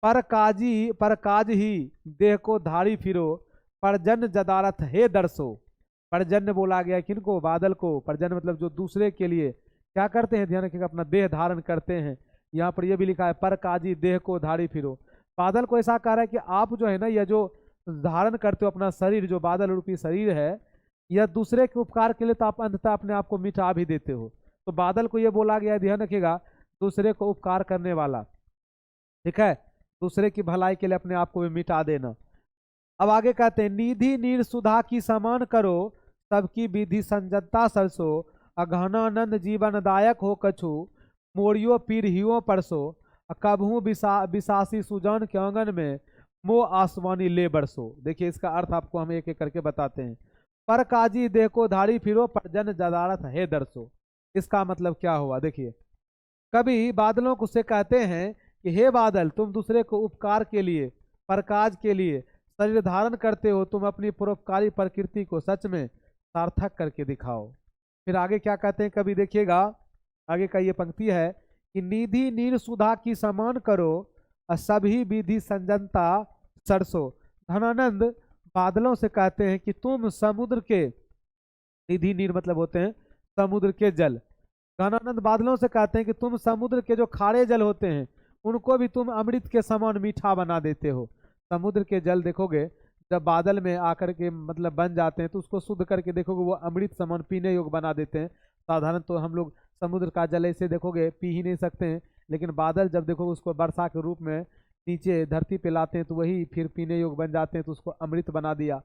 Speaker 1: पर काज ही देह को धारी फिरो, परजन जदारत हे दर्शो। परजन्य बोला गया किनको, बादल को। परजन्य मतलब जो दूसरे के लिए क्या करते हैं, ध्यान रखिएगा, अपना देह धारण करते हैं। यहाँ पर यह भी लिखा है, पर काजी देह को धारी फिरो। बादल को ऐसा कह रहा है कि आप जो है ना, यह जो धारण करते हो अपना शरीर, जो बादल रूपी शरीर है, यह दूसरे के उपकार के लिए तो आप अंततः अपने आप को मिटा भी देते हो। तो बादल को यह बोला गया, ध्यान रखिएगा, दूसरे को उपकार करने वाला, ठीक है, दूसरे की भलाई के लिए अपने आप को भी मिटा देना। अब आगे कहते हैं, निधि नीर सुधा की समान करो, सबकी विधि संजता सरसो, अघनानंद जीवनदायक हो कछु, मोरियो पीर हियो परसो, कभू विशासी सुजान के आंगन में मो आसमानी ले बरसो। देखिए इसका अर्थ आपको हम एक एक करके बताते हैं। पर काजी देह को धारी फिरो, पर जन जदारत है दरसो। इसका मतलब क्या हुआ, देखिए, कभी बादलों को से कहते हैं कि हे बादल, तुम दूसरे को उपकार के लिए, परकाज के लिए शरीर धारण करते हो, तुम अपनी परोपकारी प्रकृति को सच में सार्थक करके दिखाओ। फिर आगे क्या कहते हैं, कभी देखिएगा, आगे का ये पंक्ति है कि निधि नीर सुधा की समान करो, सभी विधि संजनता सरसो। धनानंद बादलों से कहते हैं कि तुम समुद्र के, निधि नीर मतलब होते हैं समुद्र के जल, घनानंद बादलों से कहते हैं कि तुम समुद्र के जो खारे जल होते हैं उनको भी तुम अमृत के समान मीठा बना देते हो। समुद्र के जल देखोगे जब बादल में आकर के मतलब बन जाते हैं तो उसको शुद्ध करके देखोगे वो अमृत समान पीने योग्य बना देते हैं। साधारण तो हम लोग समुद्र का जल ऐसे देखोगे पी ही नहीं सकते हैं, लेकिन बादल जब देखो उसको वर्षा के रूप में नीचे धरती पे लाते हैं तो वही फिर पीने योग्य बन जाते हैं, तो उसको अमृत बना दिया।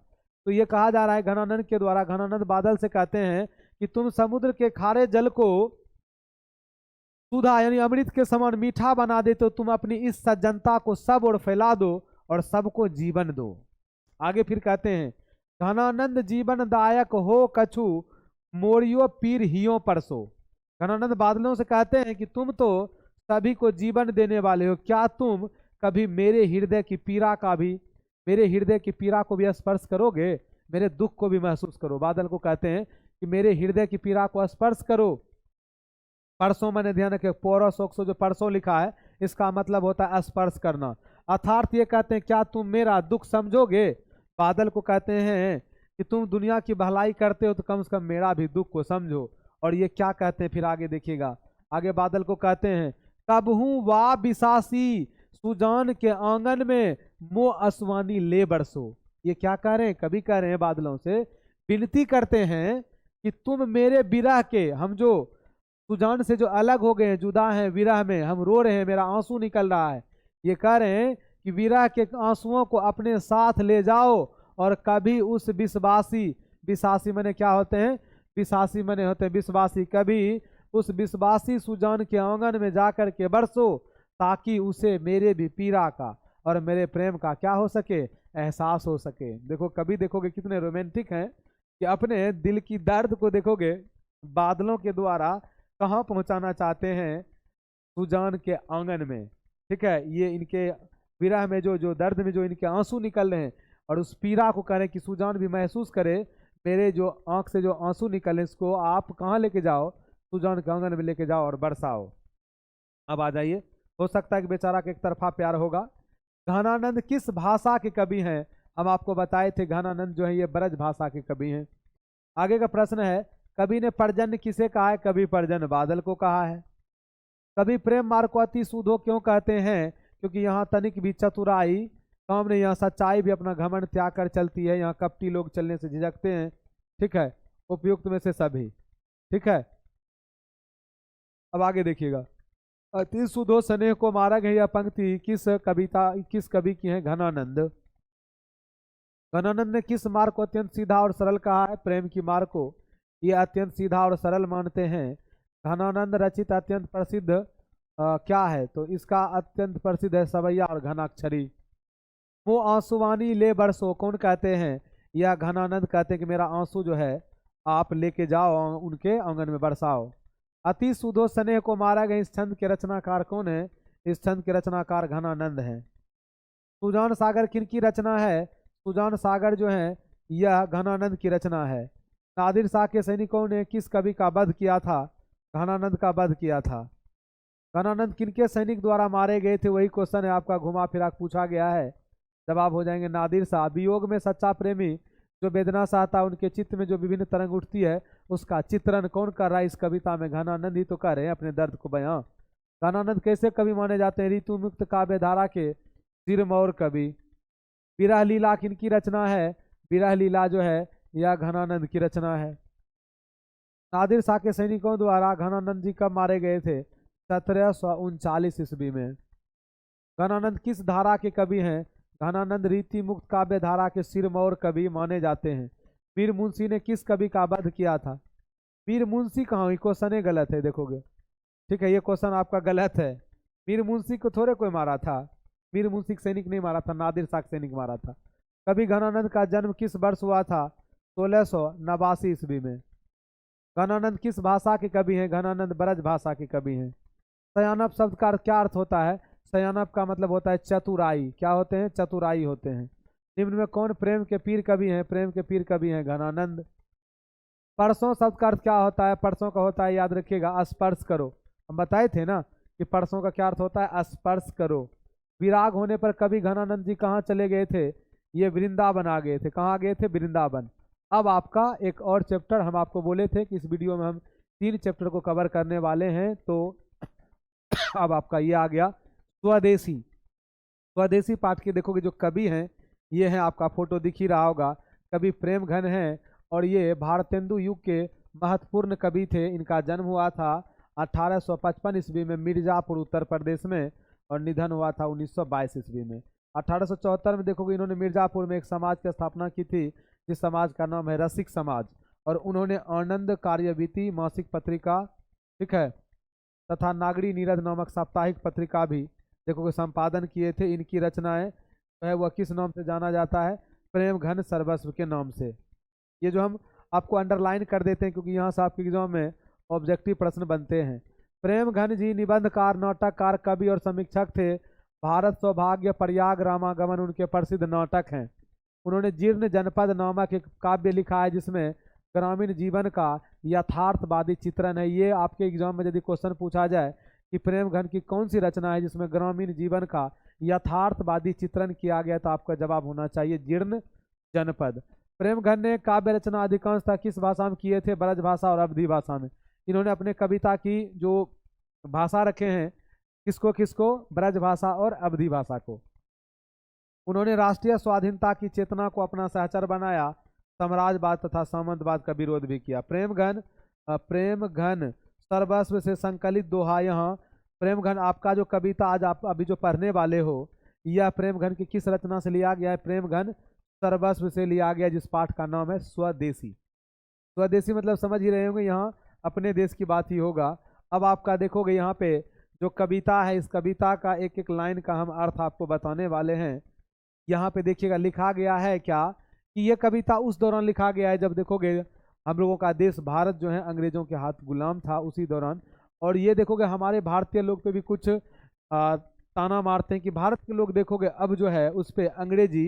Speaker 1: तो ये कहा जा रहा है घनानंद के द्वारा, घनानंद बादल से कहते हैं कि तुम समुद्र के खारे जल को सुधा यानी अमृत के समान मीठा बना दे, तो तुम अपनी इस सज्जनता को सब और फैला दो और सबको जीवन दो। आगे फिर कहते हैं घनानंद जीवन दायक हो कछु मोरियो पीर हियो परसो। घनानंद बादलों से कहते हैं कि तुम तो सभी को जीवन देने वाले हो, क्या तुम कभी मेरे हृदय की पीड़ा का भी, मेरे हृदय की पीड़ा को भी स्पर्श करोगे, मेरे दुख को भी महसूस करो। बादल को कहते हैं कि मेरे हृदय की पीड़ा को स्पर्श करो। परसों मैंने ध्यान रखे, पोरोसोक्सो जो परसों लिखा है इसका मतलब होता है स्पर्श करना। अर्थात ये कहते हैं क्या तुम मेरा दुख समझोगे। बादल को कहते हैं कि तुम दुनिया की भलाई करते हो तो कम से कम मेरा भी दुख को समझो। और ये क्या कहते हैं फिर आगे देखिएगा, आगे बादल को कहते हैं कबहू वा बिसासी सुजान के आंगन में मो असवानी ले बरसो। ये क्या कह रहे हैं, कभी कह रहे हैं बादलों से विनती करते हैं कि तुम मेरे विरह के, हम जो सुजान से जो अलग हो गए हैं, जुदा हैं, विरह में हम रो रहे हैं, मेरा आंसू निकल रहा है, ये कह रहे हैं कि विरह के आंसुओं को अपने साथ ले जाओ और कभी उस विश्वासी, विश्वासी मने क्या होते हैं, विश्वासी मने होते हैं विश्वासी, कभी उस विश्वासी सुजान के आंगन में जाकर के बरसो ताकि उसे मेरे भी पीड़ा का और मेरे प्रेम का क्या हो सके, एहसास हो सके। देखो कभी देखोगे कितने रोमांटिक हैं कि अपने दिल की दर्द को देखोगे बादलों के द्वारा कहाँ पहुंचाना चाहते हैं, सुजान के आंगन में। ठीक है, ये इनके विरह में जो दर्द में जो इनके आंसू निकल रहे हैं और उस पीड़ा को कह रहे हैं कि सुजान भी महसूस करे, मेरे जो आंख से जो आंसू निकले इसको आप कहाँ लेके जाओ, सुजान के आंगन में लेके जाओ और बरसाओ। अब आ जाइए, हो सकता है कि बेचारा के एक तरफा प्यार होगा। घनानंद किस भाषा के कवि हैं, हम आपको बताए थे घनानंद जो है ये ब्रज भाषा के कवि हैं। आगे का प्रश्न है कवि ने पर्जन्य किसे कहा है, कवि पर्जन्य बादल को कहा है। कवि प्रेम मार्ग को अति सुधो क्यों कहते हैं, क्योंकि यहाँ तनिक भी चतुराई काम नहीं, यहाँ सच्चाई भी अपना घमंड त्याग कर चलती है, यहाँ कपटी लोग चलने से झिझकते हैं। ठीक है, उपयुक्त में से सभी। ठीक है, अब आगे देखिएगा, अति सुधो स्नेह को मारा गया, यह पंक्ति किस कवि की है, घनानंद। घनानंद ने किस मार्ग को अत्यंत सीधा और सरल कहा है, प्रेम की मार्ग को ये अत्यंत सीधा और सरल मानते हैं। घनानंद रचित अत्यंत प्रसिद्ध क्या है, तो इसका अत्यंत प्रसिद्ध है सवैया और घनाक्षरी। वो आंसुवानी ले बरसो कौन कहते हैं, यह घनानंद कहते हैं कि मेरा आंसू जो है आप लेके जाओ उनके आंगन में बरसाओ। अति सुधो स्नेह को मारा गया, इस छंद के रचनाकार कौन है, इस छंद के रचनाकार घनानंद हैं। सुजान सागर किनकी रचना है, सुजान सागर जो है यह घनानंद की रचना है। नादिर शाह के सैनिकों ने किस कवि का वध किया था, घनानंद का वध किया था। घनानंद किनके सैनिक द्वारा मारे गए थे, वही क्वेश्चन है आपका, घुमा फिरा पूछा गया है। जवाब हो जाएंगे नादिर शाह। वियोग में सच्चा प्रेमी जो वेदना सहता उनके चित्त में जो विभिन्न तरंग उठती है उसका चित्रण कौन कर रहा है इस कविता में, घनानंद ही तो कर रहे हैं अपने दर्द को बयां। घनानंद कैसे कवि माने जाते हैं, ऋतु मुक्त काव्य धारा के सिरमौर कवि। विरह लीला किनकी रचना है, विरह लीला जो है यह घनानंद की रचना है। नादिर शाह के सैनिकों द्वारा घनानंद जी कब मारे गए थे, 1739 ईस्वी में। घनानंद किस धारा के कवि हैं, घनानंद रीति मुक्त काव्य धारा के सिरमौर कवि माने जाते हैं। मीर मुंशी ने किस कवि का वध किया था, मीर मुंशी कहाँ, क्वेश्चन गलत है देखोगे। ठीक है, ये क्वेश्चन आपका गलत है, मीर मुंशी को थोड़े कोई मारा था, मीर मुंशी सैनिक नहीं मारा था, नादिर शाह सैनिक मारा था। कवि घनानंद का जन्म किस वर्ष हुआ था, 1689 ईस्वी में। घनानंद किस भाषा के कवि हैं, घनानंद ब्रज भाषा के कवि हैं। सयानप शब्द का क्या अर्थ होता है, सयानप का मतलब होता है चतुराई, क्या होते हैं, चतुराई होते हैं। निम्न में कौन प्रेम के पीर कवि हैं, प्रेम के पीर कवि हैं घनानंद। परसों शब्द का अर्थ क्या होता है, परसों का होता है याद रखिएगा स्पर्श करो, हम बताए थे ना कि परसों का क्या अर्थ होता है, स्पर्श करो। विराग होने पर कवि घनानंद जी कहाँ चले गए थे, ये वृंदावन आ गए थे, कहाँ गए थे, वृंदावन। अब आपका एक और चैप्टर हम आपको बोले थे कि इस वीडियो में हम 3 चैप्टर को कवर करने वाले हैं, तो अब आपका ये आ गया स्वदेशी। स्वदेशी पाठ के देखोगे जो कवि हैं ये है, आपका फोटो दिख ही रहा होगा, कवि प्रेम घन हैं और ये भारतेंदु युग के महत्वपूर्ण कवि थे। इनका जन्म हुआ था 1855 ईस्वी में मिर्जापुर उत्तर प्रदेश में, और निधन हुआ था 1922 ईस्वी में। 1874 में देखोगे इन्होंने मिर्जापुर में एक समाज की स्थापना की थी, जिस समाज का नाम है रसिक समाज, और उन्होंने आनंद कार्यवीति मासिक पत्रिका, ठीक है, तथा नागरी नीरद नामक साप्ताहिक पत्रिका भी देखोगे संपादन किए थे। इनकी रचनाएं जो है वह किस नाम से जाना जाता है? प्रेम घन सर्वस्व के नाम से। ये जो हम आपको अंडरलाइन कर देते हैं क्योंकि यहाँ से आपके एग्जाम में ऑब्जेक्टिव प्रश्न बनते हैं। प्रेम घन जी निबंधकार, नाटककार, कवि और समीक्षक थे। भारत सौभाग्य, प्रयाग, रामागमन उनके प्रसिद्ध नाटक हैं। उन्होंने जीर्ण जनपद नामक एक काव्य लिखा है जिसमें ग्रामीण जीवन का यथार्थवादी चित्रण है। ये आपके एग्जाम में यदि क्वेश्चन पूछा जाए कि प्रेम घन की कौन सी रचना है जिसमें ग्रामीण जीवन का यथार्थवादी चित्रण किया गया, तो आपका जवाब होना चाहिए जीर्ण जनपद। प्रेम घन ने काव्य रचना अधिकांशतः किस भाषा में किए थे? ब्रज भाषा और अवधी भाषा में। इन्होंने अपने कविता की जो भाषा रखे हैं किसको किसको? ब्रज भाषा और अवधी भाषा को। उन्होंने राष्ट्रीय स्वाधीनता की चेतना को अपना सहचर बनाया, साम्राज्यवाद तथा सामंतवाद का विरोध भी किया। प्रेम घन सर्वस्व से संकलित दोहा। यहाँ प्रेम घन आपका जो कविता आज आप अभी जो पढ़ने वाले हो, यह प्रेम घन की किस रचना से लिया गया है? प्रेम घन सर्वस्व से लिया गया, जिस पाठ का नाम है स्वदेशी। स्वदेशी मतलब समझ ही रहे होंगे, यहाँ अपने देश की बात ही होगा। अब आपका देखोगे यहाँ पे जो कविता है, इस कविता का एक एक लाइन का हम अर्थ आपको बताने वाले हैं। यहाँ पे देखिएगा लिखा गया है क्या कि यह कविता उस दौरान लिखा गया है जब देखोगे हम लोगों का देश भारत जो है अंग्रेजों के हाथ गुलाम था, उसी दौरान। और ये देखोगे हमारे भारतीय लोग पे भी कुछ ताना मारते हैं कि भारत के लोग देखोगे अब जो है उस पर अंग्रेजी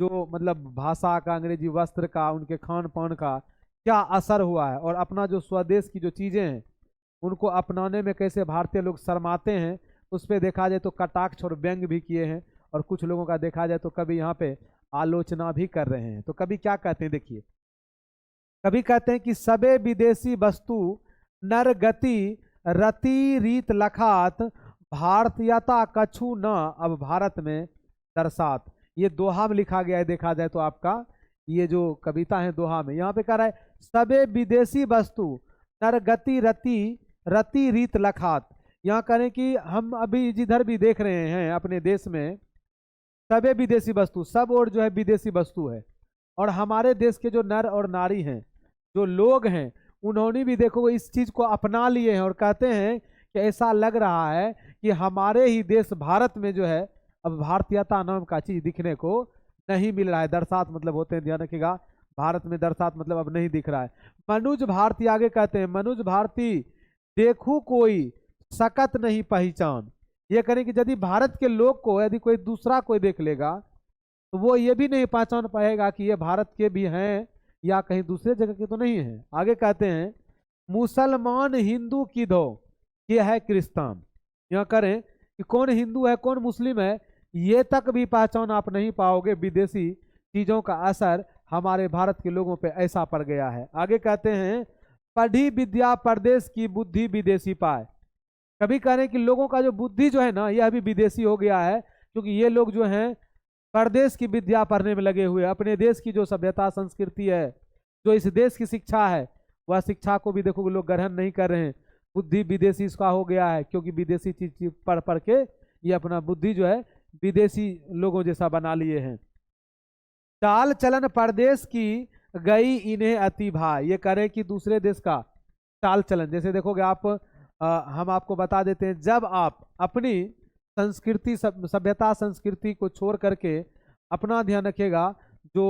Speaker 1: जो मतलब भाषा का, अंग्रेजी वस्त्र का, उनके खान पान का क्या असर हुआ है, और अपना जो स्वदेश की जो चीज़ें हैं उनको अपनाने में कैसे भारतीय लोग शर्माते हैं, उस पर देखा जाए तो कटाक्ष और व्यंग भी किए हैं। और कुछ लोगों का देखा जाए तो कभी यहाँ पे आलोचना भी कर रहे हैं। तो कभी क्या कहते हैं, देखिए कभी कहते हैं कि सबे विदेशी वस्तु नर गति रति रीत लखात, भारतीयता कछु न अब भारत में दर्शात। ये दोहा में लिखा गया है, देखा जाए तो आपका ये जो कविता है दोहा में यहाँ पे कह रहा है सबे विदेशी वस्तु नर गति रति रीत लखात। यहाँ करें कि हम अभी जिधर भी देख रहे हैं अपने देश में सबे विदेशी वस्तु, सब और जो है विदेशी वस्तु है, और हमारे देश के जो नर और नारी हैं, जो लोग हैं, उन्होंने भी देखो इस चीज़ को अपना लिए हैं और कहते हैं कि ऐसा लग रहा है कि हमारे ही देश भारत में जो है अब भारतीयता नाम का चीज़ दिखने को नहीं मिल रहा है। दर्शात मतलब होते हैं, ध्यान रखिएगा, भारत में दर्शात मतलब अब नहीं दिख रहा है। मनुज भारती आगे कहते हैं, मनुज भारती देखू कोई सकत नहीं पहचान। ये करें कि यदि भारत के लोग को यदि कोई दूसरा कोई देख लेगा तो वो ये भी नहीं पहचान पाएगा कि ये भारत के भी हैं या कहीं दूसरे जगह के तो नहीं है। आगे कहते हैं मुसलमान हिंदू की दो ये है क्रिस्तान। यहाँ करें कि कौन हिंदू है कौन मुस्लिम है ये तक भी पहचान आप नहीं पाओगे। विदेशी चीज़ों का असर हमारे भारत के लोगों पे ऐसा पड़ गया है। आगे कहते हैं पढ़ी विद्या परदेश की बुद्धि विदेशी पाए। कभी कह रहे हैं कि लोगों का जो बुद्धि जो है ना यह भी विदेशी हो गया है, क्योंकि ये लोग जो हैं परदेश की विद्या पढ़ने में लगे हुए। अपने देश की जो सभ्यता संस्कृति है, जो इस देश की शिक्षा है, वह शिक्षा को भी देखो लोग ग्रहण नहीं कर रहे हैं। बुद्धि विदेशी इसका हो गया है, क्योंकि विदेशी चीज पढ़ पढ़ के ये अपना बुद्धि जो है विदेशी लोगों जैसा बना लिए हैं। चाल चलन परदेश की गई इन्हें अति भाई। ये करें कि दूसरे देश का चाल चलन, जैसे देखोगे आप हम आपको बता देते हैं, जब आप अपनी संस्कृति सभ्यता संस्कृति को छोड़ करके अपना ध्यान रखिएगा, जो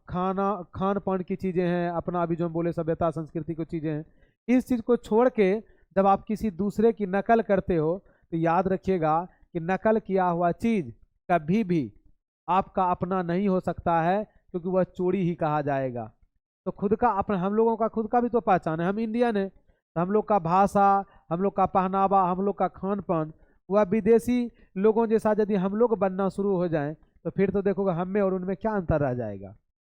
Speaker 1: खान पान की चीज़ें हैं, अपना अभी जो हम बोले सभ्यता संस्कृति की चीज़ें हैं, इस चीज़ को छोड़ के जब आप किसी दूसरे की नकल करते हो तो याद रखिएगा कि नकल किया हुआ चीज़ कभी भी आपका अपना नहीं हो सकता है, क्योंकि वह चोरी ही कहा जाएगा। तो खुद का अपना, हम लोगों का खुद का भी तो पहचान है, हम इंडियन है, तो हम लोग का भाषा, हम लोग का पहनावा, हम लोग का खान पान वह विदेशी लोगों जैसा यदि हम लोग बनना शुरू हो जाएं तो फिर तो देखोगे हम में और उनमें क्या अंतर रह जाएगा।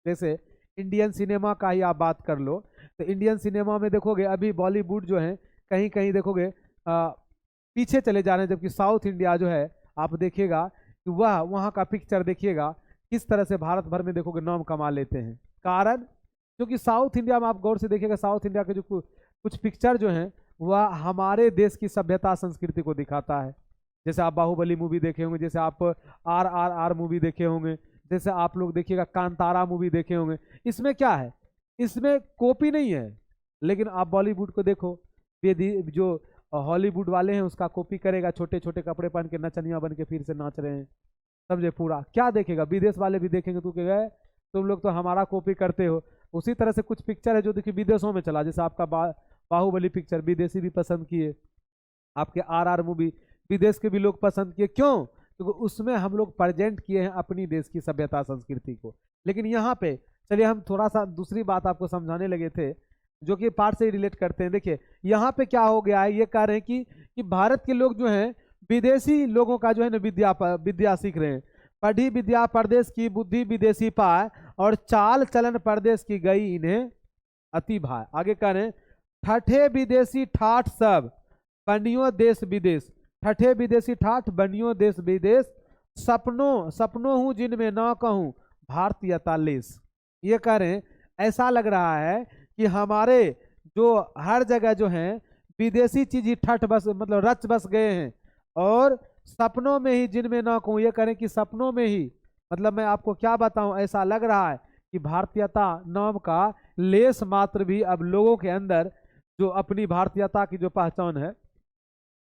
Speaker 1: जैसे इंडियन सिनेमा का ही आप बात कर लो, तो इंडियन सिनेमा में देखोगे अभी बॉलीवुड जो है कहीं कहीं देखोगे पीछे चले जा रहे हैं, जबकि साउथ इंडिया जो है आप देखिएगा कि वह वहाँ का पिक्चर देखिएगा किस तरह से भारत भर में देखोगे नाम कमा लेते हैं। कारण क्योंकि साउथ इंडिया में आप गौर से देखिएगा, साउथ इंडिया के जो कुछ पिक्चर जो हैं वह हमारे देश की सभ्यता संस्कृति को दिखाता है। जैसे आप बाहुबली मूवी देखे होंगे, जैसे आप RRR मूवी देखे होंगे, जैसे आप लोग देखिएगा कांतारा मूवी देखे होंगे। इसमें क्या है, इसमें कॉपी नहीं है, लेकिन आप बॉलीवुड को देखो, जो हॉलीवुड वाले हैं उसका कॉपी करेगा, छोटे छोटे कपड़े पहन के नचनिया बन के फिर से नाच रहे हैं, समझे। पूरा क्या देखेगा, विदेश वाले भी देखेंगे तो कहेगा तुम लोग तो हमारा कॉपी करते हो। उसी तरह से कुछ पिक्चर है जो देखिए विदेशों में चला, जैसे आपका बाहुबली पिक्चर विदेशी भी पसंद किए, आपके RR मूवी विदेश के भी लोग पसंद किए। क्यों? क्योंकि उसमें हम लोग प्रेजेंट किए हैं अपनी देश की सभ्यता संस्कृति को। लेकिन यहाँ पे चलिए हम थोड़ा सा दूसरी बात आपको समझाने लगे थे, जो कि पार्ट से रिलेट करते हैं। देखिए यहाँ पे क्या हो गया है, ये कह रहे हैं कि भारत के लोग जो हैं विदेशी लोगों का जो है ना विद्या सीख रहे हैं। पढ़ी विद्या परदेश की, बुद्धि विदेशी पाए, और चाल चलन परदेश की गई इन्हें अति भाए। आगे कह रहे हैं ठठे विदेशी ठाठ सब बनियो देश विदेश, ठठे विदेशी ठाठ बनियो देश विदेश, सपनों हूँ जिनमें ना कहूँ भारतीयता लेस। ये कह रहे हैं ऐसा लग रहा है कि हमारे जो हर जगह जो है विदेशी चीज ही ठठ बस मतलब रच बस गए हैं, और सपनों में ही जिनमें ना कहूँ, ये करें कि सपनों में ही, मतलब मैं आपको क्या बताऊं, ऐसा लग रहा है कि भारतीयता नाम का लेस मात्र भी अब लोगों के अंदर जो अपनी भारतीयता की जो पहचान है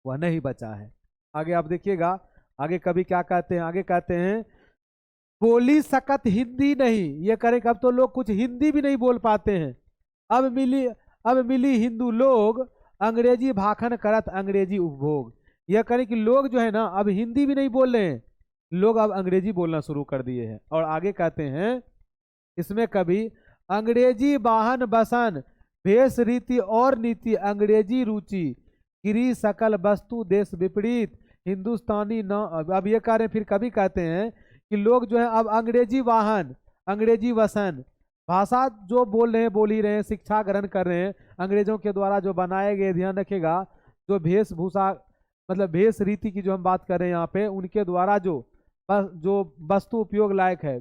Speaker 1: वह नहीं बचा है। आगे आप देखिएगा, आगे कभी क्या कहते हैं, आगे कहते हैं बोली सकत हिंदी नहीं। ये करें कि अब तो लोग कुछ हिंदी भी नहीं बोल पाते हैं। अब मिली हिंदू लोग अंग्रेजी भाखन करत अंग्रेजी उपभोग। यह करें कि लोग जो है ना अब हिंदी भी नहीं बोल रहे हैं, लोग अब अंग्रेजी बोलना शुरू कर दिए हैं। और आगे कहते हैं इसमें कभी अंग्रेजी वाहन बसन भेष रीति और नीति अंग्रेजी रुचि गिरी सकल वस्तु देश विपरीत हिंदुस्तानी न। अब ये कह रहे हैं, फिर कभी कहते हैं कि लोग जो है अब अंग्रेजी वाहन अंग्रेजी वसन भाषा जो बोल रहे हैं बोल ही रहे हैं, शिक्षा ग्रहण कर रहे हैं अंग्रेजों के द्वारा जो बनाए गए। ध्यान रखिएगा जो वेशभूषा मतलब भेष रीति की जो हम बात कर रहे हैं यहाँ पे, उनके द्वारा जो वस्तु उपयोग लायक है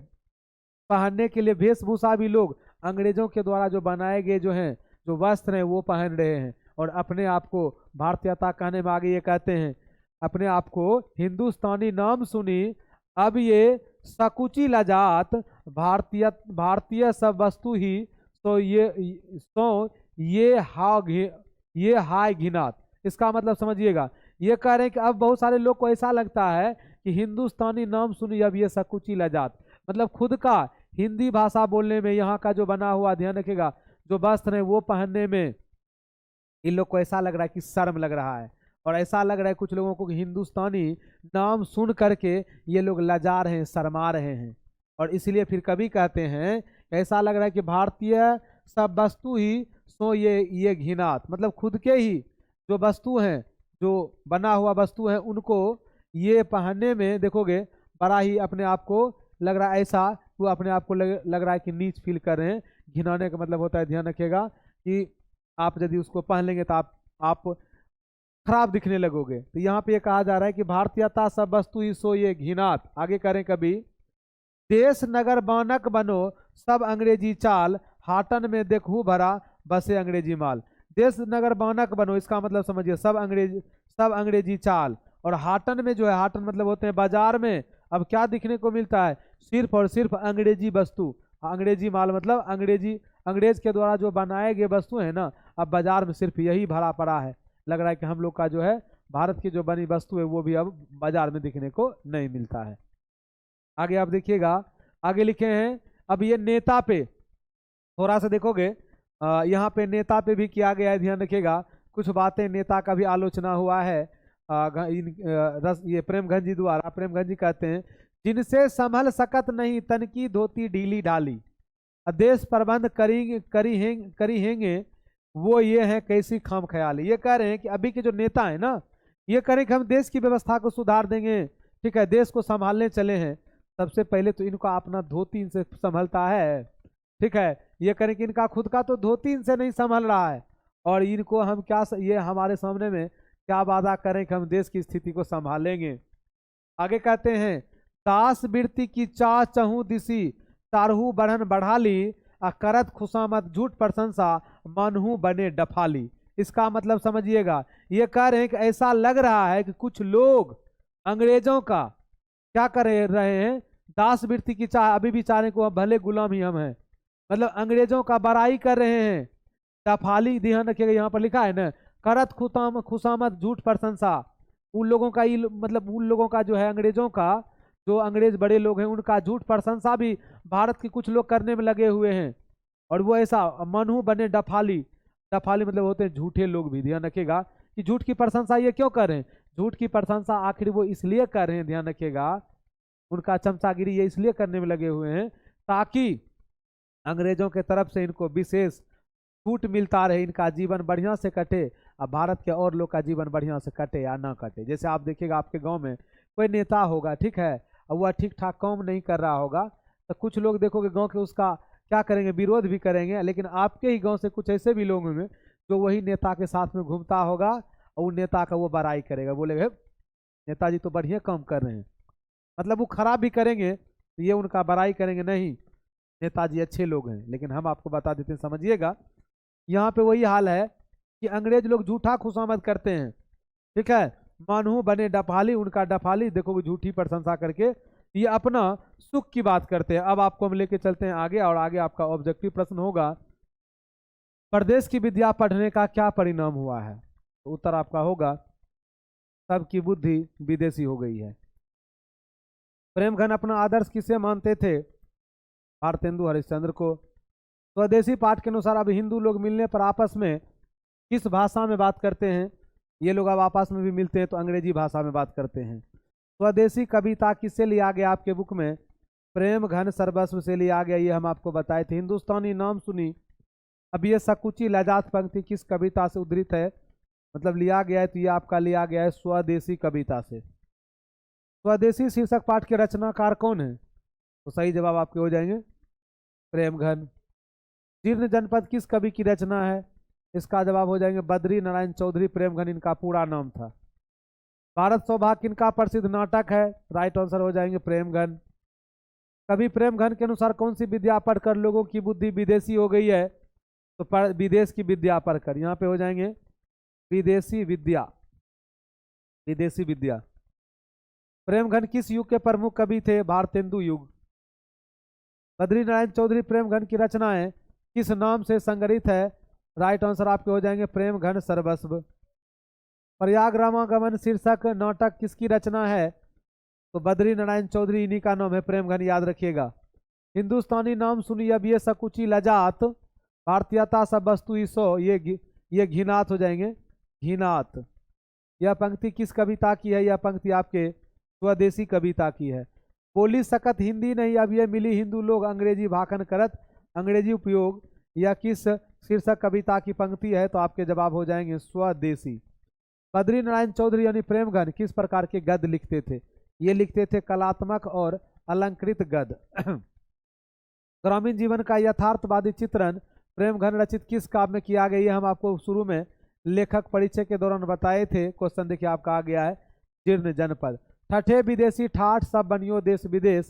Speaker 1: पहनने के लिए वेशभूषा भी लोग अंग्रेजों के द्वारा जो बनाए गए जो हैं जो वस्त्र हैं वो पहन रहे हैं। और अपने आप को भारतीयता कहने में आगे ये कहते हैं अपने आप को हिंदुस्तानी नाम सुनी अब ये सकुची लजात भारतीय सब वस्तु ही तो ये हाय घिनात। इसका मतलब समझिएगा, ये कह रहे हैं कि अब बहुत सारे लोग को ऐसा लगता है कि हिंदुस्तानी नाम सुनी अब ये सकुची लजात, मतलब खुद का हिंदी भाषा बोलने में यहाँ का जो बना हुआ, ध्यान रखिएगा, जो वस्त्र है वो पहनने में इन लोग को ऐसा लग रहा है कि शर्म लग रहा है। और ऐसा लग रहा है कुछ लोगों को कि हिंदुस्तानी नाम सुन करके ये लोग लजा रहे हैं, शर्मा रहे हैं। और इसलिए फिर कभी कहते हैं ऐसा लग रहा है कि भारतीय सब वस्तु ही सो ये घिनात, मतलब खुद के ही जो वस्तु हैं जो बना हुआ वस्तु है उनको ये पहनने में देखोगे बड़ा ही अपने आप को लग रहा है, ऐसा वो अपने आप को लग रहा है कि नीच फील कर रहे हैं। घिनाने का मतलब होता है, ध्यान रखिएगा, कि आप यदि उसको पहन लेंगे तो आप खराब दिखने लगोगे। तो यहाँ पे ये कहा जा रहा है कि भारतीयता सब वस्तु ही सो ये घिनात। आगे करें कभी देश नगर बानक बनो सब अंग्रेजी चाल हाटन में देखू भरा बसे अंग्रेजी माल। देश नगर बानक बनो, इसका मतलब समझिए सब अंग्रेजी चाल। और हाटन में जो है, हाटन मतलब होते हैं बाजार में, अब क्या दिखने को मिलता है, सिर्फ और सिर्फ अंग्रेजी वस्तु, अंग्रेजी माल, मतलब अंग्रेज के द्वारा जो बनाए गए वस्तु है ना, अब बाजार में सिर्फ यही भरा पड़ा है। लग रहा है कि हम लोग का जो है भारत की जो बनी वस्तु है वो भी अब बाजार में दिखने को नहीं मिलता है। आगे आप देखिएगा, आगे लिखे हैं अब ये नेता पे थोड़ा सा देखोगे, यहाँ पे नेता पे भी किया गया है, ध्यान रखिएगा। कुछ बातें नेता का भी आलोचना हुआ है ये प्रेमगंज जी द्वारा। प्रेमगंज जी कहते हैं जिनसे संभल सकत नहीं तन की धोती ढीली ढाली, देश प्रबंध करी हेंगे वो ये है कैसी खाम ख्याली। ये कह रहे हैं कि अभी के जो नेता है ना, ये कह रहे हैं कि हम देश की व्यवस्था को सुधार देंगे, ठीक है, देश को संभालने चले हैं। सबसे पहले तो इनका अपना धोती इनसे संभलता है, ठीक है। ये कह रहे हैं कि इनका खुद का तो धोती इनसे नहीं संभल रहा है, और इनको हम क्या, ये हमारे सामने में क्या वादा करें कि हम देश की स्थिति को संभालेंगे। आगे कहते हैं दास वृत्ति की चाह चहू दिसी चारहू बढ़न बढ़ा ली, करत खुशामत झूठ प्रशंसा मनहू बने डफाली। इसका मतलब समझिएगा, ये कह रहे हैं कि ऐसा लग रहा है कि कुछ लोग अंग्रेजों का क्या कर रहे हैं, दास वृत्ति की चाह अभी भी चाह रहे को भले गुलाम ही हम हैं, मतलब अंग्रेजों का बड़ाई कर रहे हैं। दफाली, ध्यान रखिएगा यहाँ पर लिखा है ना, करत खुताम खुशामत झूठ प्रशंसा, उन लोगों का मतलब उन लोगों का जो है अंग्रेजों का, जो अंग्रेज बड़े लोग हैं उनका झूठ प्रशंसा भी भारत के कुछ लोग करने में लगे हुए हैं। और वो ऐसा मनहू बने डफाली, डफाली मतलब होते हैं झूठे लोग भी, ध्यान रखिएगा कि झूठ की प्रशंसा ये क्यों कर रहे हैं, झूठ की प्रशंसा आखिर वो इसलिए कर रहे हैं, ध्यान रखिएगा, उनका चमचागिरी ये इसलिए करने में लगे हुए हैं ताकि अंग्रेजों के तरफ से इनको विशेष छूट मिलता रहे, इनका जीवन बढ़िया से कटे, अब भारत के और लोग का जीवन बढ़िया से कटे या ना कटे। जैसे आप देखिएगा आपके गांव में कोई नेता होगा, ठीक है, और वह ठीक ठाक काम नहीं कर रहा होगा, तो कुछ लोग देखोगे गांव के उसका क्या करेंगे, विरोध भी करेंगे। लेकिन आपके ही गांव से कुछ ऐसे भी लोग होंगे जो वही नेता के साथ में घूमता होगा और उन नेता का वो बड़ाई करेगा, बोलेगा नेताजी तो बढ़िया काम कर रहे हैं, मतलब वो खराब भी करेंगे तो ये उनका बड़ाई करेंगे, नहीं नेताजी अच्छे लोग हैं। लेकिन हम आपको बता देते हैं, समझिएगा यहाँ पे वही हाल है कि अंग्रेज लोग झूठा खुशामद करते हैं, ठीक है, मानहू बने डफाली, उनका डफाली देखो झूठी प्रशंसा करके ये अपना सुख की बात करते हैं। अब आपको हम लेके चलते हैं आगे, और आगे आपका ऑब्जेक्टिव प्रश्न होगा, प्रदेश की विद्या पढ़ने का क्या परिणाम हुआ है, तो उत्तर आपका होगा सबकी बुद्धि विदेशी हो गई है। प्रेमघन अपना आदर्श किसे मानते थे, भारतेंदु हरिश्चंद्र को। स्वदेशी पाठ के अनुसार अब हिंदू लोग मिलने पर आपस में किस भाषा में बात करते हैं, ये लोग अब आपस में भी मिलते हैं तो अंग्रेजी भाषा में बात करते हैं। स्वदेशी कविता किससे लिया गया आपके बुक में, प्रेम घन सर्वस्व से लिया गया, ये हम आपको बताए थे। हिंदुस्तानी नाम सुनी, अब ये सकुची लजात पंक्ति किस कविता से उद्धृत है, मतलब लिया गया है, तो ये आपका लिया गया है स्वदेशी कविता से। स्वदेशी शीर्षक पाठ के रचनाकार कौन है, तो सही जवाब आपके हो जाएंगे प्रेमघन। जीर्ण जनपद किस कवि की रचना है, इसका जवाब हो जाएंगे बद्री नारायण चौधरी प्रेमघन, इनका पूरा नाम था। भारत सौभाग्य किनका प्रसिद्ध नाटक है, राइट आंसर हो जाएंगे प्रेमघन। कवि प्रेमघन के अनुसार कौन सी विद्या पढ़कर लोगों की बुद्धि विदेशी हो गई है, तो विदेश की विद्या पढ़कर, यहाँ पे हो जाएंगे विदेशी विद्या, विदेशी विद्या। प्रेमघन किस युग के प्रमुख कवि थे, भारतेंदु युग। बद्री नारायण चौधरी प्रेमघन की रचनाएं किस नाम से संग्रहित है, राइट आंसर आपके हो जाएंगे प्रेमघन सर्वस्व। प्रयाग रामागमन शीर्षक नाटक किसकी रचना है, तो बद्री नारायण चौधरी, इन्हीं का नाम है प्रेमघन, याद रखिएगा। हिंदुस्तानी नाम सुनी अब ये सकुची लजात, भारतीयता सब वस्तु ईसो, ये घिनात हो जाएंगे, घिनात। यह पंक्ति किस कविता की है, यह पंक्ति आपके स्वदेशी कविता की है। बोली सकत हिंदी नहीं अब ये मिली हिंदू लोग, अंग्रेजी भाषण करत अंग्रेजी उपयोग, यह किस शीर्षक कविता की पंक्ति है, तो आपके जवाब हो जाएंगे स्वदेशी। बद्री नारायण चौधरी यानी प्रेमघन किस प्रकार के गद्य लिखते थे, ये लिखते थे कलात्मक और अलंकृत गद्य। ग्रामीण जीवन का यथार्थवादी चित्रण प्रेमघन रचित किस काव्य में किया गया, ये हम आपको शुरू में लेखक परिचय के दौरान बताए थे। क्वेश्चन देखिए आपका आ गया है, जीर्ण जनपद। ठठे विदेशी ठाठ सब बनियो देश विदेश,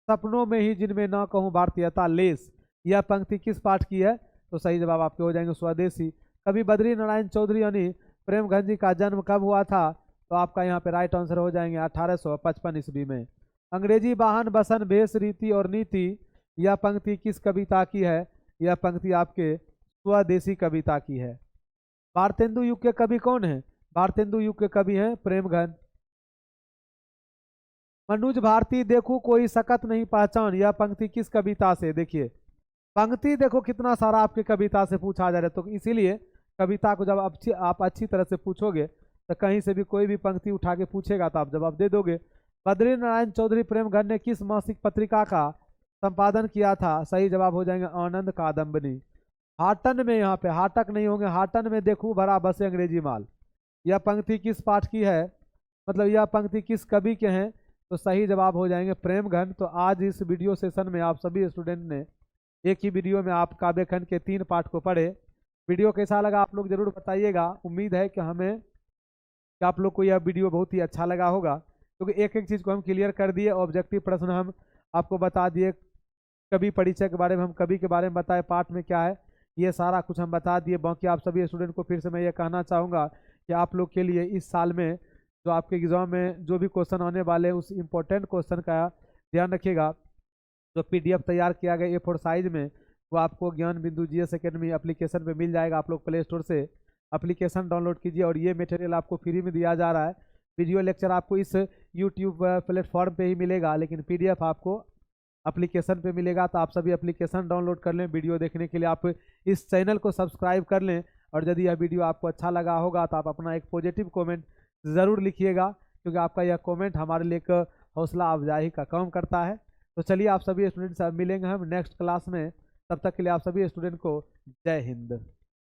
Speaker 1: सपनों में ही जिनमें ना कहूँ भारतीयता लेस, यह पंक्ति किस पाठ की है, तो सही जवाब आपके हो जाएंगे स्वदेशी। कवि बद्री नारायण चौधरी यानी प्रेमघन जी का जन्म कब हुआ था, तो आपका यहाँ पे राइट आंसर हो जाएंगे 1855 ईस्वी में। अंग्रेजी वाहन बसन भेष रीति और नीति, यह पंक्ति किस कविता की है, यह पंक्ति आपके स्वदेशी कविता की है। भारतेंदु युग के कवि कौन है, भारतेंदु युग के कवि हैं प्रेमघन। मनुज भारती देखो कोई सकत नहीं पहचान, यह पंक्ति किस कविता से, देखिए पंक्ति देखो कितना सारा आपके कविता से पूछा जा रहा है, तो इसीलिए कविता को जब आप अच्छी तरह से पूछोगे तो कहीं से भी कोई भी पंक्ति उठा के पूछेगा तो आप जवाब दे दोगे। बद्री नारायण चौधरी प्रेमघन ने किस मासिक पत्रिका का संपादन किया था, सही जवाब हो जाएंगे आनंद कादम्बनी। हाटन में, यहाँ पे हाटक नहीं होंगे, हाटन में देखूं भरा बसे अंग्रेजी माल, यह पंक्ति किस पाठ की है, मतलब यह पंक्ति किस कवि के हैं, तो सही जवाब हो जाएंगे प्रेमघन। तो आज इस वीडियो सेशन में आप सभी स्टूडेंट ने एक ही वीडियो में आप काव्य खंड के 3 पाठ को पढ़े। वीडियो कैसा लगा आप लोग जरूर बताइएगा। उम्मीद है कि आप लोग को यह वीडियो बहुत ही अच्छा लगा होगा, क्योंकि एक एक चीज़ को हम क्लियर कर दिए। ऑब्जेक्टिव प्रश्न हम आपको बता दिए, कवि परिचय के बारे में हम कवि के बारे में बताए, पाठ में क्या है, ये सारा कुछ हम बता दिए। बाकी आप सभी स्टूडेंट को फिर से मैं ये कहना चाहूँगा कि आप लोग के लिए इस साल में जो आपके एग्जाम में जो भी क्वेश्चन आने वाले हैं उस इम्पोर्टेंट क्वेश्चन का ध्यान रखिएगा। जो पीडीएफ तैयार किया गया A4 साइज में वो आपको ज्ञान बिंदु जीएस एकेडमी एप्लीकेशन पे मिल जाएगा। आप लोग प्ले स्टोर से एप्लीकेशन डाउनलोड कीजिए और ये मटेरियल आपको फ्री में दिया जा रहा है। वीडियो लेक्चर आपको इस यूट्यूब प्लेटफॉर्म पे ही मिलेगा, लेकिन पीडीएफ आपको एप्लीकेशन पे मिलेगा। तो आप सभी एप्लीकेशन डाउनलोड कर लें। वीडियो देखने के लिए आप इस चैनल को सब्सक्राइब कर लें, और यदि यह वीडियो आपको अच्छा लगा होगा तो आप अपना एक पॉजिटिव कमेंट ज़रूर लिखिएगा, क्योंकि आपका यह कमेंट हमारे लिए एक हौसला अफजाई का काम करता है। तो चलिए आप सभी स्टूडेंट से मिलेंगे हम नेक्स्ट क्लास में। तब तक के लिए आप सभी स्टूडेंट को जय हिंद।